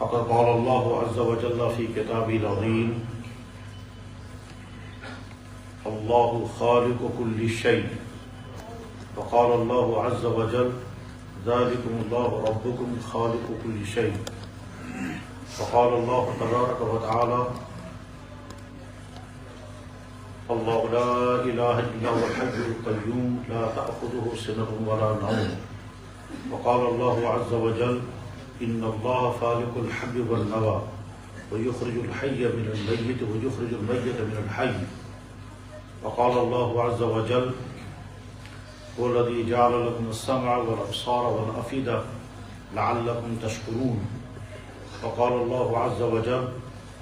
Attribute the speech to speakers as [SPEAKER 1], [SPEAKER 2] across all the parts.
[SPEAKER 1] فقد قال الله عز وجل في كتابه العظيم الله خالق كل شيء. وقال الله عز وجل ذلكم الله ربكم خالق كل شيء. وقال الله تبارك وتعالى الله لا إله إلا هو الحي القيوم لا تأخذه سنة ولا نوم. وقال الله عز وجل إن الله فالق الحب والنوى ويخرج الحي من الميت ويخرج الميت من الحي. وقال الله عز وجل هو الذي جعل لكم السمع والأبصار والأفئدة لعلكم تشكرون. وقال الله عز وجل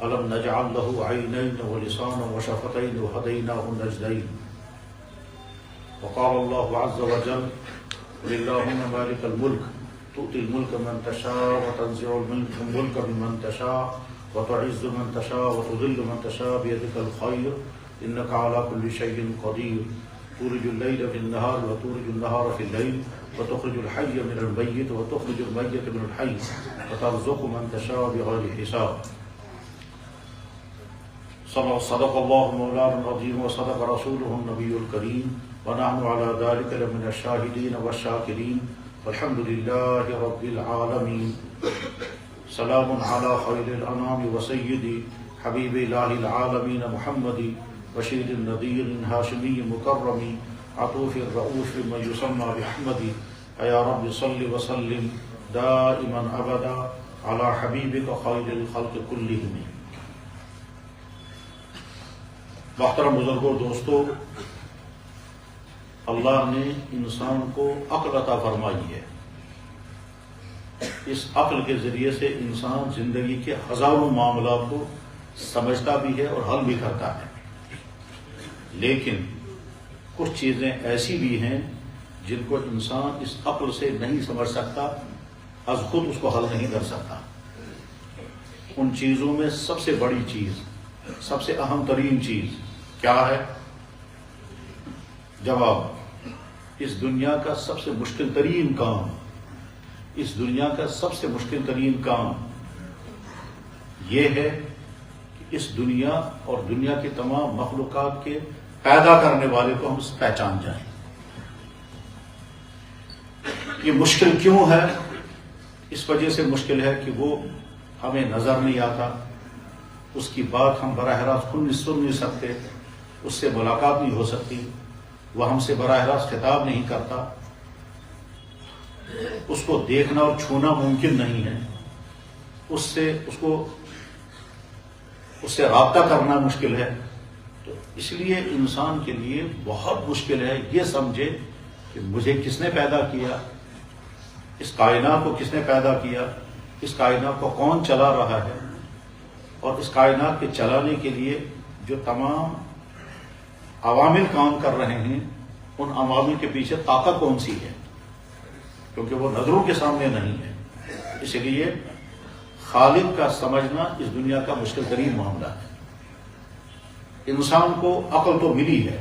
[SPEAKER 1] ألم نجعل له عينين ولسانا وشفتين وهديناه النجدين. وقال الله عز وجل قل اللهم مالك الملك تؤتي الملك من تشاء وتنزع الملك ممن تشاء وتعز من تشاء وتذل من تشاء بيدك الخير إنك على كل شيء قدير تولج الليل في النهار وتولج النهار في الليل وتخرج الحي من الميت وتخرج الميت من الحي وترزق من تشاء بغير حساب. صدق الله مولانا العظيم وصدق رسوله النبي الكريم ونحن على ذلك لمن الشاهدين والشاكرين والحمد لله رب العالمين. سلام على خير الأنام وسيدي حبيب الله العالمين محمد بشير النذير هاشمي مكرم عطوف الرؤوف من يسمى بأحمد. يا رب صل وسلم دائما أبدا على حبيبك خير الخلق كلهم. محترم بزرگوں دوستو، اللہ نے انسان کو عقل عطا فرمائی ہے. اس عقل کے ذریعے سے انسان زندگی کے ہزاروں معاملات کو سمجھتا بھی ہے اور حل بھی کرتا ہے. لیکن کچھ چیزیں ایسی بھی ہیں جن کو انسان اس عقل سے نہیں سمجھ سکتا، از خود اس کو حل نہیں کر سکتا. ان چیزوں میں سب سے بڑی چیز، سب سے اہم ترین چیز کیا ہے؟ جواب، اس دنیا کا سب سے مشکل ترین کام، اس دنیا کا سب سے مشکل ترین کام یہ ہے کہ اس دنیا اور دنیا کی تمام مخلوقات کے پیدا کرنے والے کو ہم پہچان جائیں. یہ مشکل کیوں ہے؟ اس وجہ سے مشکل ہے کہ وہ ہمیں نظر نہیں آتا، اس کی بات ہم براہ راست سن نہیں سکتے، اس سے ملاقات نہیں ہو سکتی، وہ ہم سے براہ راست خطاب نہیں کرتا، اس کو دیکھنا اور چھونا ممکن نہیں ہے، اس سے رابطہ کرنا مشکل ہے. تو اس لیے انسان کے لیے بہت مشکل ہے یہ سمجھے کہ مجھے کس نے پیدا کیا، اس کائنات کو کس نے پیدا کیا، اس کائنات کو کون چلا رہا ہے، اور اس کائنات کے چلانے کے لیے جو تمام عوامل کام کر رہے ہیں ان عوامل کے پیچھے طاقت کون سی ہے، کیونکہ وہ نظروں کے سامنے نہیں ہے. اس لیے خالق کا سمجھنا اس دنیا کا مشکل ترین معاملہ ہے. انسان کو عقل تو ملی ہے،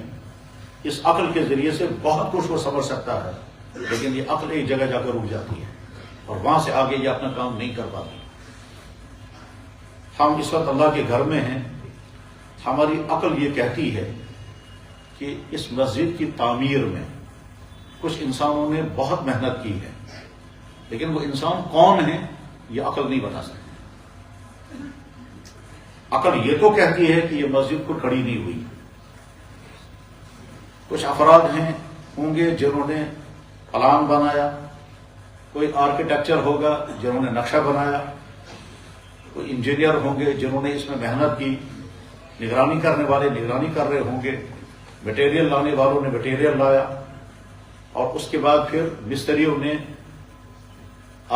[SPEAKER 1] اس عقل کے ذریعے سے بہت کچھ وہ سمجھ سکتا ہے، لیکن یہ عقل ایک جگہ جا کر رک جاتی ہے اور وہاں سے آگے یہ اپنا کام نہیں کر پاتی. ہم اس وقت اللہ کے گھر میں ہیں، ہماری عقل یہ کہتی ہے کہ اس مسجد کی تعمیر میں کچھ انسانوں نے بہت محنت کی ہے، لیکن وہ انسان کون ہے یہ عقل نہیں بتا سکتی. عقل یہ تو کہتی ہے کہ یہ مسجد کو کھڑی نہیں ہوئی. کچھ افراد ہوں گے جنہوں نے پلان بنایا، کوئی آرکیٹیکچر ہوگا جنہوں نے نقشہ بنایا، کوئی انجینئر ہوں گے جنہوں نے اس میں محنت کی، نگرانی کرنے والے نگرانی کر رہے ہوں گے، مٹیریل لانے والوں نے مٹیریل لایا، اور اس کے بعد پھر مستریوں نے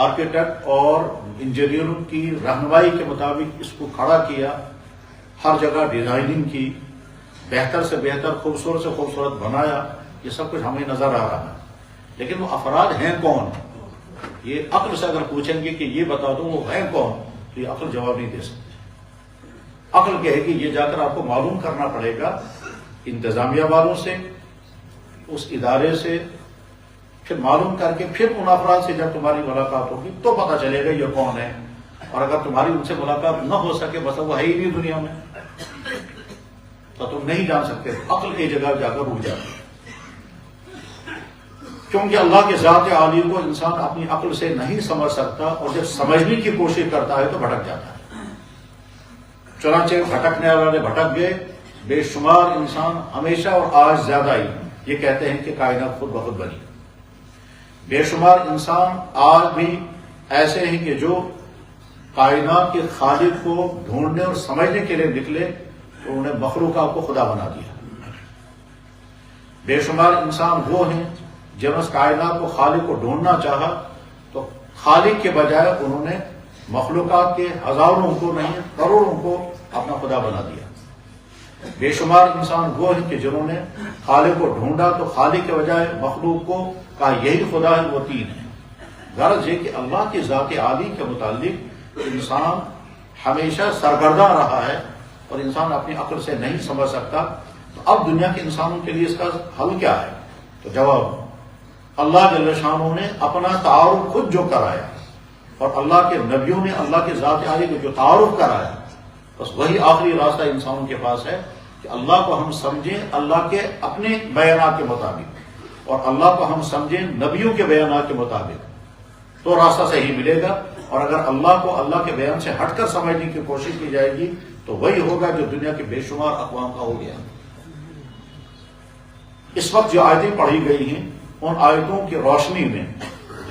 [SPEAKER 1] آرکیٹیکٹ اور انجینئروں کی رہنمائی کے مطابق اس کو کھڑا کیا، ہر جگہ ڈیزائننگ کی، بہتر سے بہتر خوبصورت سے خوبصورت بنایا. یہ سب کچھ ہمیں نظر آ رہا ہے، لیکن وہ افراد ہیں کون؟ یہ عقل سے اگر پوچھیں گے کہ یہ بتا دو وہ ہیں کون، تو یہ عقل جواب نہیں دے سکتی. عقل کہے گی یہ جا کر آپ کو معلوم کرنا پڑے گا انتظامیہ والوں سے، اس ادارے سے، پھر معلوم کر کے پھر ان افراد سے جب تمہاری ملاقات ہوگی تو پتہ چلے گا یہ کون ہے. اور اگر تمہاری ان سے ملاقات نہ ہو سکے بس وہ ہے ہی نہیں دنیا میں تو تم نہیں جان سکتے، عقل کی جگہ جا کر رک جاتے، کیونکہ اللہ کے ذات عالی کو انسان اپنی عقل سے نہیں سمجھ سکتا، اور جب سمجھنے کی کوشش کرتا ہے تو بھٹک جاتا ہے۔ چنانچہ بھٹکنے والے بھٹک گئے، بے شمار انسان ہمیشہ اور آج زیادہ ہی یہ کہتے ہیں کہ کائنات خود بخود بنی۔ بے شمار انسان آج بھی ایسے ہیں کہ جو کائنات کے خالق کو ڈھونڈنے اور سمجھنے کے لیے نکلے تو انہیں مخلوقات کو خدا بنا دیا۔ بے شمار انسان وہ ہیں جب اس کائنات کو خالق کو ڈھونڈنا چاہا تو خالق کے بجائے انہوں نے مخلوقات کے ہزاروں کو نہیں کروڑوں کو اپنا خدا بنا دیا۔ بے شمار انسان وہ ہیں کہ جنہوں نے خالق کو ڈھونڈا تو خالق کے بجائے مخلوق کو کہا یہی خدا ہے، وہ تین ہے۔ غرض یہ کہ اللہ کی ذات عالی کے متعلق انسان ہمیشہ سرگرداں رہا ہے اور انسان اپنی عقل سے نہیں سمجھ سکتا۔ تو اب دنیا کے انسانوں کے لیے اس کا حل کیا ہے؟ تو جواب، اللہ جل شانہ نے اپنا تعارف خود جو کرایا اور اللہ کے نبیوں نے اللہ کی ذات عالی کو جو تعارف کرایا، بس وہی آخری راستہ انسانوں کے پاس ہے کہ اللہ کو ہم سمجھیں اللہ کے اپنے بیانات کے مطابق اور اللہ کو ہم سمجھیں نبیوں کے بیانات کے مطابق، تو راستہ صحیح ملے گا۔ اور اگر اللہ کو اللہ کے بیان سے ہٹ کر سمجھنے کی کوشش کی جائے گی تو وہی ہوگا جو دنیا کے بے شمار اقوام کا ہو گیا۔ اس وقت جو آیتیں پڑھی گئی ہیں ان آیتوں کی روشنی میں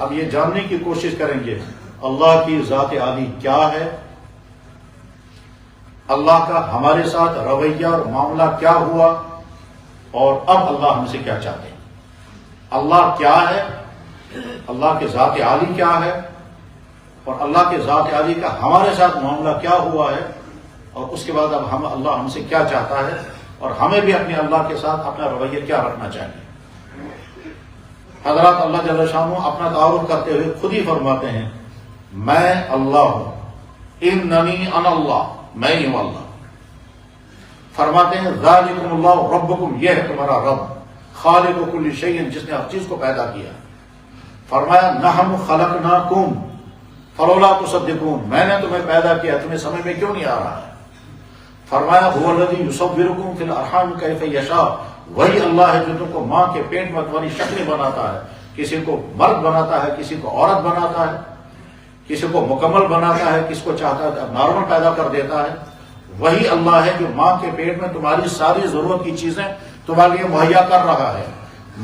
[SPEAKER 1] ہم یہ جاننے کی کوشش کریں گے اللہ کی ذات عالی کیا ہے، اللہ کا ہمارے ساتھ رویہ اور معاملہ کیا ہوا، اور اب اللہ ہم سے کیا چاہتے ہیں۔ اللہ کیا ہے، اللہ کی ذات عالی کیا ہے، اور اللہ کے ذات عالی کا ہمارے ساتھ معاملہ کیا ہوا ہے، اور اس کے بعد اب اللہ ہم سے کیا چاہتا ہے، اور ہمیں بھی اپنے اللہ کے ساتھ اپنا رویہ کیا رکھنا چاہیے۔ حضرات اللہ جل شانہ اپنا تعارف کرتے ہوئے خود ہی فرماتے ہیں میں اللہ ہوں، اننی انا اللہ، میں ہی ہوں اللہ۔ فرماتے ہیں ذالکم اللہ ربکم، یہ ہے تمہارا رب، خالق کل شیء، جس نے ہر چیز کو پیدا کیا۔ فرمایا نحن خلقناکم فلولا تصدقون، میں نے تمہیں پیدا کیا، تمہیں سمجھ میں کیوں نہیں آ رہا ہے۔ فرمایا هو الذی یصورکم فی الارحام کیف یشاء، وہی اللہ ہے جو تم کو ماں کے پیٹ میں تمہاری شکلیں بناتا ہے، کسی کو مرد بناتا ہے، کسی کو عورت بناتا ہے، کسی کو مکمل بناتا ہے، کسی کو چاہتا ہے نارمل پیدا کر دیتا ہے۔ وہی اللہ ہے جو ماں کے پیٹ میں تمہاری ساری ضرورت کی چیزیں تمہارے لیے مہیا کر رہا ہے۔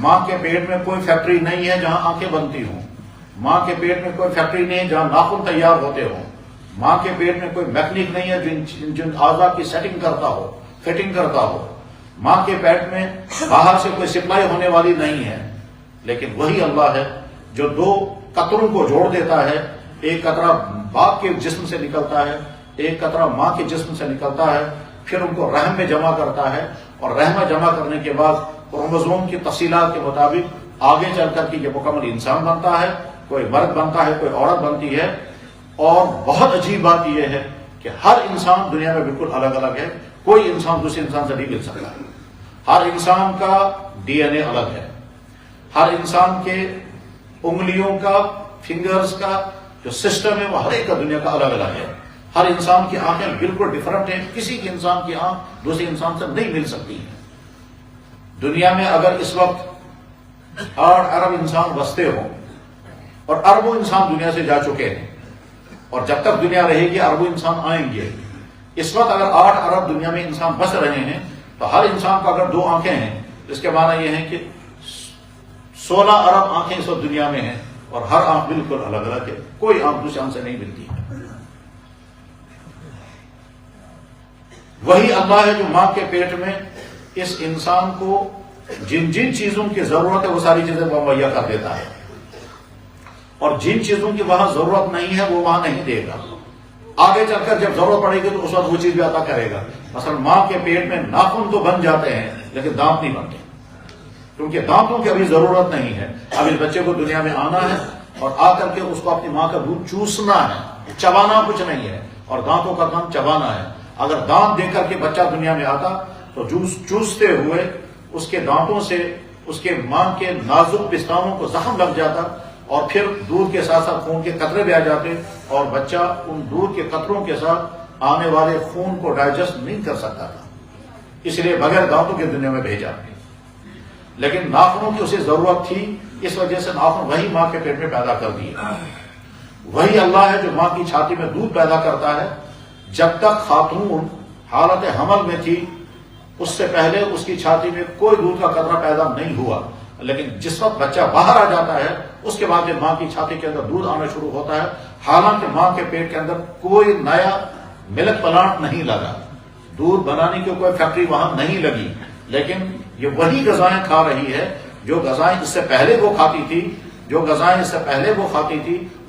[SPEAKER 1] ماں کے پیٹ میں کوئی فیکٹری نہیں ہے جہاں آنکھیں بنتی ہوں، ماں کے پیٹ میں کوئی فیکٹری نہیں ہے جہاں ناخن تیار ہوتے ہوں، ماں کے پیٹ میں کوئی میکینک نہیں ہے جن اعضاء کی سیٹنگ کرتا ہو، فٹنگ کرتا ہو، ماں کے پیٹ میں باہر سے کوئی سپلائی ہونے والی نہیں ہے۔ لیکن وہی اللہ ہے جو دو قطروں کو جوڑ دیتا ہے، ایک قطرہ باپ کے جسم سے نکلتا ہے، ایک قطرہ ماں کے جسم سے نکلتا ہے، پھر ان کو رحم میں جمع کرتا ہے، اور رحم میں جمع کرنے کے بعد کروموزوم کی تفصیلات کے مطابق آگے چل کر کے یہ مکمل انسان بنتا ہے، کوئی مرد بنتا ہے، کوئی عورت بنتی ہے۔ اور بہت عجیب بات یہ ہے کہ ہر انسان دنیا میں بالکل الگ الگ ہے، کوئی انسان دوسرے انسان سے نہیں مل سکتا۔ ہر انسان کا ڈی این اے الگ ہے، ہر انسان کے انگلیوں کا، فنگرز کا جو سسٹم ہے وہ ہر ایک کا دنیا کا الگ الگ ہے۔ ہر انسان کی آنکھیں بالکل ڈفرنٹ ہیں، کسی کے انسان کی آنکھ دوسرے انسان سے نہیں مل سکتی ہے۔ دنیا میں اگر اس وقت 8 ارب انسان بستے ہوں، اور اربوں انسان دنیا سے جا چکے ہیں، اور جب تک دنیا رہے گی اربوں انسان آئیں گے۔ اس وقت اگر 8 ارب دنیا میں انسان بس رہے ہیں تو ہر انسان کو اگر 2 آنکھیں ہیں، اس کے معنی یہ ہے کہ 16 ارب آنکھیں اس وقت دنیا میں ہیں، اور ہر آنکھ بالکل الگ الگ ہے، کوئی آنکھ دوسرے آنکھ سے نہیں ملتی ہے۔ وہی اللہ ہے جو ماں کے پیٹ میں اس انسان کو جن جن چیزوں کی ضرورت ہے وہ ساری چیزیں مہیا کر دیتا ہے، اور جن چیزوں کی وہاں ضرورت نہیں ہے وہ وہاں نہیں دے گا۔ آگے چل کر جب ضرورت پڑے گی تو اس وقت وہ چیز بھی عطا کرے گا۔ مثلا ماں کے پیٹ میں ناخن تو بن جاتے ہیں لیکن دانت نہیں بنتے، کیونکہ دانتوں کی ابھی ضرورت نہیں ہے۔ اب اس بچے کو دنیا میں آنا ہے اور آ کر کے اس کو اپنی ماں کا دودھ چوسنا ہے، چبانا کچھ نہیں ہے، اور دانتوں کا کام چبانا ہے۔ اگر دانت دے کر کے بچہ دنیا میں آتا تو چوستے ہوئے اس کے دانتوں سے اس کے ماں کے نازک پستانوں کو زخم لگ جاتا، اور پھر دودھ کے ساتھ ساتھ خون کے قطرے بھی آ جاتے اور بچہ ان دودھ کے قطروں کے ساتھ آنے والے خون کو ڈائجسٹ نہیں کر سکتا تھا، اس لیے بغیر دانتوں کی دنیا میں بھیجا۔ لیکن ناخنوں کی اسے ضرورت تھی، اس وجہ سے ناخن وہی ماں کے پیٹ میں پیدا کر دیے۔ وہی اللہ ہے جو ماں کی چھاتی میں دودھ پیدا کرتا ہے۔ جب تک خاتون حالت حمل میں تھی اس سے پہلے اس کی چھاتی میں کوئی دودھ کا قطرہ پیدا نہیں ہوا، لیکن جس وقت بچہ باہر آ جاتا ہے اس کے بعد ماں کی چھاتی کے اندر دودھ آنا شروع ہوتا ہے، حالانکہ ماں کے پیٹ کے اندر کوئی نیا ملک پلانٹ نہیں لگا، دودھ بنانے کی کوئی فیکٹری وہاں نہیں لگی، لیکن یہ وہی غذائیں کھا رہی ہے جو غذائیں اس سے پہلے وہ کھاتی تھی،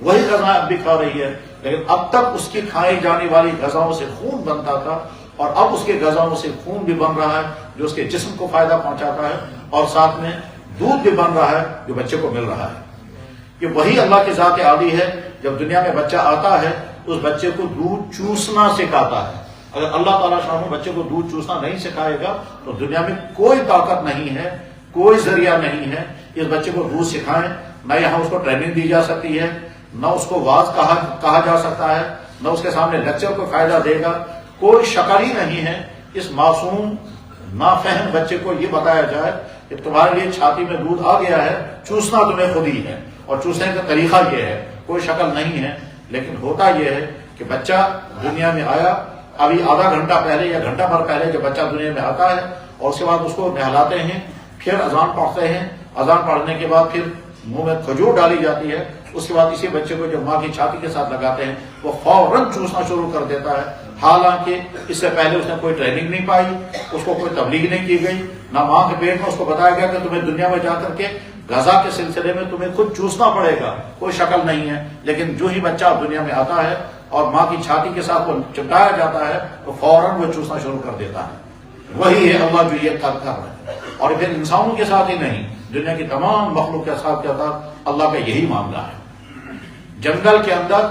[SPEAKER 1] وہی غذائیں اب بھی کھا رہی ہے، لیکن اب تک اس کی کھائی جانے والی غذاؤں سے خون بنتا تھا اور اب اس کے غذاؤں سے خون بھی بن رہا ہے جو اس کے جسم کو فائدہ پہنچاتا ہے، اور ساتھ میں دودھ بھی بن رہا ہے جو بچے کو مل رہا ہے۔ یہ وہی اللہ کی ذات عالی ہے، جب دنیا میں بچہ آتا ہے تو اس بچے کو دودھ چوسنا سکھاتا ہے۔ اگر اللہ تعالیٰ شاہ بچے کو دودھ چوسنا نہیں سکھائے گا تو دنیا میں کوئی طاقت نہیں ہے، کوئی ذریعہ نہیں ہے اس بچے کو دودھ سکھائیں۔ نہ یہاں اس کو ٹریننگ دی جا سکتی ہے، نہ اس کو واعظ کہا جا سکتا ہے، نہ اس کے سامنے لیکچر کو فائدہ دے گا، کوئی شکل ہی نہیں ہے اس معصوم نافہم بچے کو یہ بتایا جائے کہ تمہارے لیے چھاتی میں دودھ آ گیا ہے، چوسنا تمہیں خود ہی ہے، اور چوسنے کا طریقہ یہ ہے، کوئی شکل نہیں ہے۔ لیکن ہوتا یہ ہے کہ بچہ دنیا میں آیا، ابھی آدھا گھنٹہ پہلے یا گھنٹہ بھر پہلے جب بچہ دنیا میں آتا ہے اور اس کے بعد اس کو نہلاتے ہیں، پھر اذان پڑھتے ہیں، اذان پڑھنے کے بعد پھر منہ میں کھجور ڈالی جاتی ہے، اس کے بعد اسی بچے کو جب ماں کی چھاتی کے ساتھ لگاتے ہیں وہ فوراً چوسنا شروع کر دیتا ہے، حالانکہ اس سے پہلے اس نے کوئی ٹریننگ نہیں پائی، اس کو کوئی تبلیغ نہیں کی گئی، نہ ماں کے پیٹ میں اس کو بتایا گیا کہ تمہیں دنیا میں جا کر کے غذا کے سلسلے میں تمہیں خود چوسنا پڑے گا، کوئی شکل نہیں ہے۔ لیکن جو ہی بچہ دنیا میں آتا ہے اور ماں کی چھاتی کے ساتھ وہ چپٹایا جاتا ہے تو فوراً وہ چوسنا شروع کر دیتا ہے۔ وہی ہے اللہ جو یہ کر رہا ہے، اور پھر انسانوں کے ساتھ ہی نہیں، دنیا کی تمام مخلوق کے ساتھ کیا تھا، اللہ کا یہی معاملہ ہے۔ جنگل کے اندر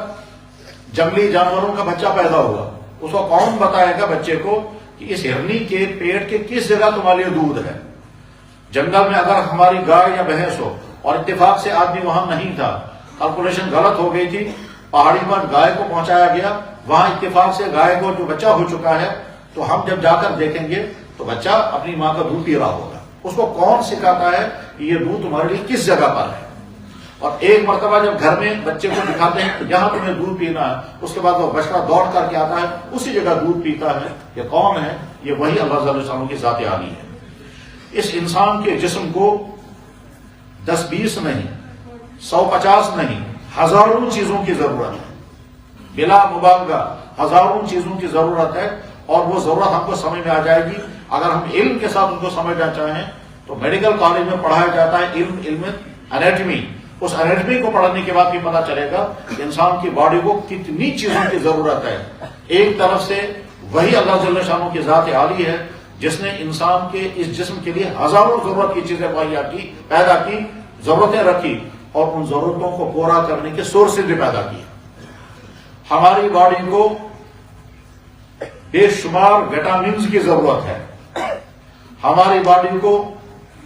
[SPEAKER 1] جنگلی جانوروں کا بچہ پیدا ہوا، اس کو کون بتائے گا بچے کو کہ اس ہرنی کے پیٹ کے کس جگہ تمہارے لیے دودھ ہے؟ جنگل میں اگر ہماری گائے یا بھینس ہو اور اتفاق سے آدمی وہاں نہیں تھا، کیلکولیشن غلط ہو گئی تھی، پہاڑی پر گائے کو پہنچایا گیا، وہاں اتفاق سے گائے کو جو بچہ ہو چکا ہے، تو ہم جب جا کر دیکھیں گے تو بچہ اپنی ماں کا دودھ پی رہا ہوگا۔ اس کو کون سکھاتا ہے کہ یہ دودھ تمہارے لیے کس جگہ پر ہے؟ اور ایک مرتبہ جب گھر میں بچے کو دکھاتے ہیں کہ یہاں تمہیں دودھ پینا ہے، اس کے بعد وہ بچہ دوڑ کر کے آتا ہے، اسی جگہ دودھ پیتا ہے۔ یہ کون ہے؟ یہ وہی اللہ جل شانہ کی ذات عالی ہے۔ اس انسان کے جسم کو 10-20 نہیں، 150 نہیں، ہزاروں چیزوں کی ضرورت ہے، بلا مبالغہ ہزاروں چیزوں کی ضرورت ہے، اور وہ ضرورت ہم کو سمجھ میں آ جائے گی اگر ہم علم کے ساتھ ان کو سمجھنا چاہیں۔ تو میڈیکل کالج میں پڑھایا جاتا ہے علم انیٹمی، اس انیٹمی کو پڑھنے کے بعد بھی پتا چلے گا کہ انسان کی باڈی کو کتنی چیزوں کی ضرورت ہے۔ ایک طرف سے وہی اللہ جل شانہ کی ذات عالی ہے جس نے انسان کے اس جسم کے لیے ہزاروں ضرورت کی چیزیں پیدا کی، ضرورتیں رکھی، اور ان ضرورتوں کو پورا کرنے کے سورسز بھی پیدا کیے۔ ہماری باڈی کو بے شمار وٹامنز کی ضرورت ہے، ہماری باڈی کو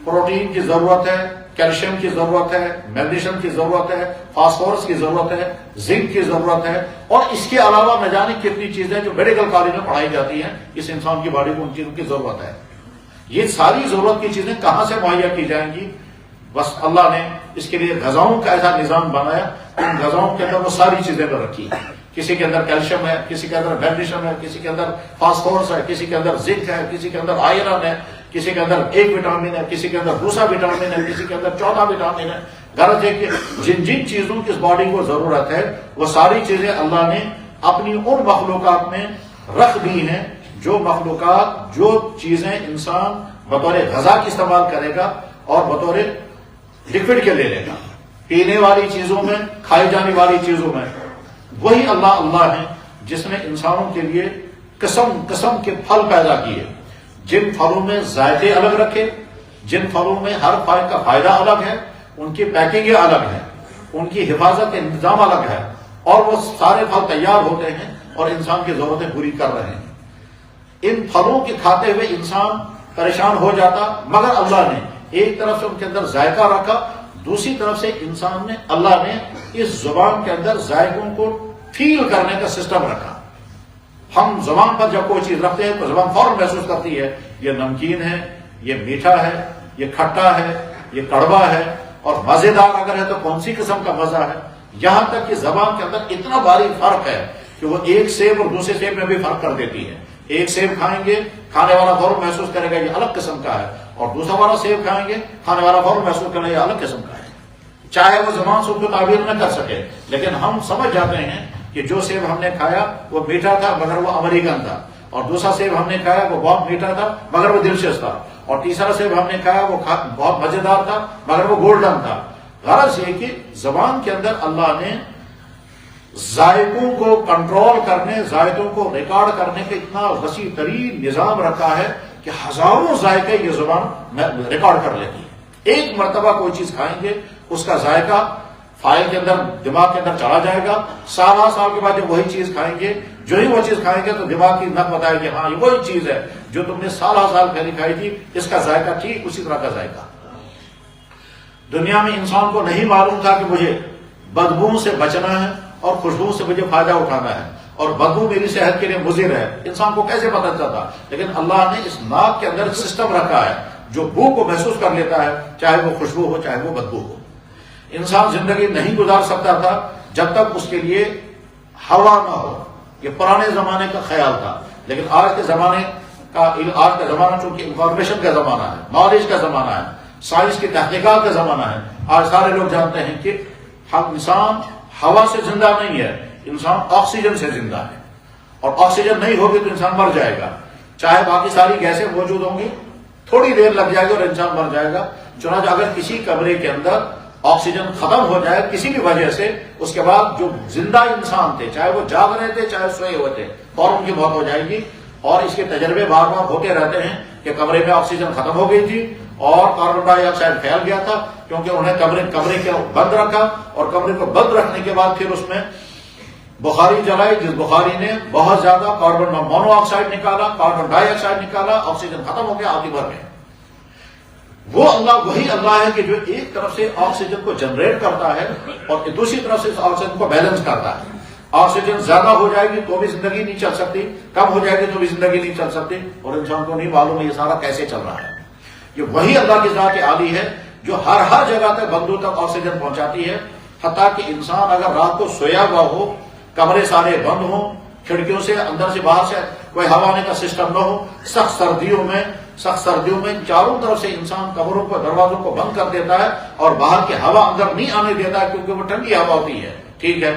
[SPEAKER 1] پروٹین کی ضرورت ہے، کیلشیم کی ضرورت ہے، میگنیشیم کی ضرورت ہے، فاسفورس کی ضرورت ہے، زنک کی ضرورت ہے، اور اس کے علاوہ نہ جانے کتنی چیزیں جو میڈیکل کالج میں پڑھائی جاتی ہیں۔ اس انسان کی باڈی کو ان چیزوں کی ضرورت ہے۔ یہ ساری ضرورت کی چیزیں کہاں سے مہیا کی جائیں گی؟ بس اللہ نے اس کے لیے غذاؤں کا ایسا نظام بنایا، ان غذاؤں کے اندر وہ ساری چیزیں رکھی۔ کسی کے اندر کیلشیم ہے، کسی کے اندر میگنیشیم ہے، کسی کے اندر فاسفورس ہے، کسی کے اندر زنک ہے، کسی کے اندر آئرن ہے، کسی کے اندر ایک وٹامن ہے، کسی کے اندر دوسرا وٹامن ہے، کسی کے اندر چوتھا وٹامن ہے۔ غرض ہے کہ جن جن چیزوں کی اس باڈی کو ضرورت ہے وہ ساری چیزیں اللہ نے اپنی ان مخلوقات میں رکھ دی ہیں، جو مخلوقات، جو چیزیں انسان بطور غذا کی استعمال کرے گا اور بطور لکوڈ کے لے لے گا، پینے والی چیزوں میں، کھائی جانے والی چیزوں میں۔ وہی اللہ ہے جس نے انسانوں کے لیے قسم قسم کے پھل پیدا کیے، جن پھلوں میں ذائقے الگ رکھے، جن پھلوں میں ہر پھل کا فائدہ الگ ہے، ان کی پیکنگیں الگ ہیں، ان کی حفاظت کا انتظام الگ ہے، اور وہ سارے پھل تیار ہوتے ہیں اور انسان کی ضرورتیں پوری کر رہے ہیں۔ ان پھلوں کے کھاتے ہوئے انسان پریشان ہو جاتا، مگر اللہ نے ایک طرف سے ان کے اندر ذائقہ رکھا، دوسری طرف سے انسان نے اللہ نے اس زبان کے اندر ذائقوں کو فیل کرنے کا سسٹم رکھا. ہم زبان پر جب کوئی چیز رکھتے ہیں تو زبان فوراً محسوس کرتی ہے یہ نمکین ہے، یہ میٹھا ہے، یہ کھٹا ہے، یہ کڑوا ہے، اور مزیدار اگر ہے تو کون سی قسم کا مزہ ہے. یہاں تک کہ زبان کے اندر اتنا باریک فرق ہے کہ وہ ایک سیب اور دوسرے سیب میں بھی فرق کر دیتی ہے. ایک سیب کھائیں گے کھانے والا فوراً محسوس کرے گا یہ الگ قسم کا ہے، اور دوسرا والا سیب کھائیں گے کھانے والا فوراً محسوس کرے گا یہ الگ قسم کا ہے. چاہے وہ زبان سے کو تعبیر نہ کر سکے، لیکن ہم سمجھ جاتے ہیں کہ جو سیب ہم نے کھایا وہ میٹھا تھا مگر وہ امریکن تھا، اور دوسرا سیب ہم نے کھایا وہ بہت میٹھا تھا مگر وہ ڈیلیشس تھا، اور تیسرا سیب ہم نے کھایا وہ بہت مزیدار تھا مگر وہ گولڈن تھا. غرض یہ کہ زبان کے اندر اللہ نے ذائقوں کو کنٹرول کرنے، ذائقوں کو ریکارڈ کرنے کا اتنا وسیع ترین نظام رکھا ہے کہ ہزاروں ذائقے یہ زبان ریکارڈ کر لیتی ہے. ایک مرتبہ کوئی چیز کھائیں گے اس کا ذائقہ فائل کے اندر دماغ کے اندر چلا جائے گا. سال کے بعد جب وہی چیز کھائیں گے، جو ہی وہ چیز کھائیں گے تو دماغ کی نق بتائے گی ہاں یہ وہی چیز ہے جو تم نے سال پہلے کھائی تھی، اس کا ذائقہ ٹھیک اسی طرح کا ذائقہ. دنیا میں انسان کو نہیں معلوم تھا کہ مجھے بدبو سے بچنا ہے اور خوشبو سے مجھے فائدہ اٹھانا ہے، اور بدبو میری صحت کے لیے مضر ہے. انسان کو کیسے پتہ چلتا؟ لیکن اللہ نے اس ناک کے اندر سسٹم رکھا ہے جو بو کو محسوس کر لیتا ہے، چاہے وہ خوشبو ہو چاہے وہ بدبو ہو. انسان زندگی نہیں گزار سکتا تھا جب تک اس کے لیے ہوا نہ ہو. یہ پرانے زمانے کا خیال تھا، لیکن آج کے زمانے چونکہ انفارمیشن کا زمانہ ہے، نالج کا زمانہ ہے، سائنس کی تحقیقات کا زمانہ ہے. آج سارے لوگ جانتے ہیں کہ انسان ہوا سے زندہ نہیں ہے، انسان آکسیجن سے زندہ ہے، اور آکسیجن نہیں ہوگی تو انسان مر جائے گا. چاہے باقی ساری گیسیں موجود ہوں گی، تھوڑی دیر لگ جائے گی اور انسان مر جائے گا. چنانچہ اگر کسی کمرے کے اندر آکسیجن ختم ہو جائے کسی بھی وجہ سے، اس کے بعد جو زندہ انسان تھے چاہے وہ جاگ رہے تھے چاہے سوئے ہوئے تھے، فوراً ان کی موت ہو جائے گی. اور اس کے تجربے بار بار ہوتے رہتے ہیں کہ کمرے میں آکسیجن ختم ہو گئی تھی اور کاربن ڈائی آکسائڈ پھیل گیا تھا، کیونکہ انہیں کمرے کو بند رکھا، اور کمرے کو بند رکھنے کے بعد پھر اس میں بخاری جلائی، جس بخاری نے بہت زیادہ کاربن مونو آکسائڈ نکالا، کاربن ڈائی آکسائڈ نکالا، آکسیجن ختم ہو گیا آدھی بھر میں. وہ اللہ وہی اللہ ہے کہ جو ایک طرف سے آکسیجن کو جنریٹ کرتا ہے اور دوسری طرف سے آکسیجن کو بیلنس کرتا ہے. آکسیجن زیادہ ہو جائے گی تو بھی زندگی نہیں چل سکتی، کم ہو جائے گی تو بھی زندگی نہیں چل سکتی، اور انسان کو نہیں معلوم ہے یہ سارا کیسے چل رہا ہے. یہ وہی اللہ کی ذات عالی ہے جو ہر جگہ تک بندوں تک آکسیجن پہنچاتی ہے. حتیٰ کہ انسان اگر رات کو سویا ہوا ہو، کمرے سارے بند ہوں، کھڑکیوں سے اندر سے باہر سے کوئی ہوا آنے کا سسٹم نہ ہو، سخت سردیوں میں چاروں طرف سے انسان کمروں کو دروازوں کو بند کر دیتا ہے اور باہر کی ہوا اندر نہیں آنے دیتا ہے کیونکہ وہ ٹھنڈی ہوا ہوتی ہے. ٹھیک ہے،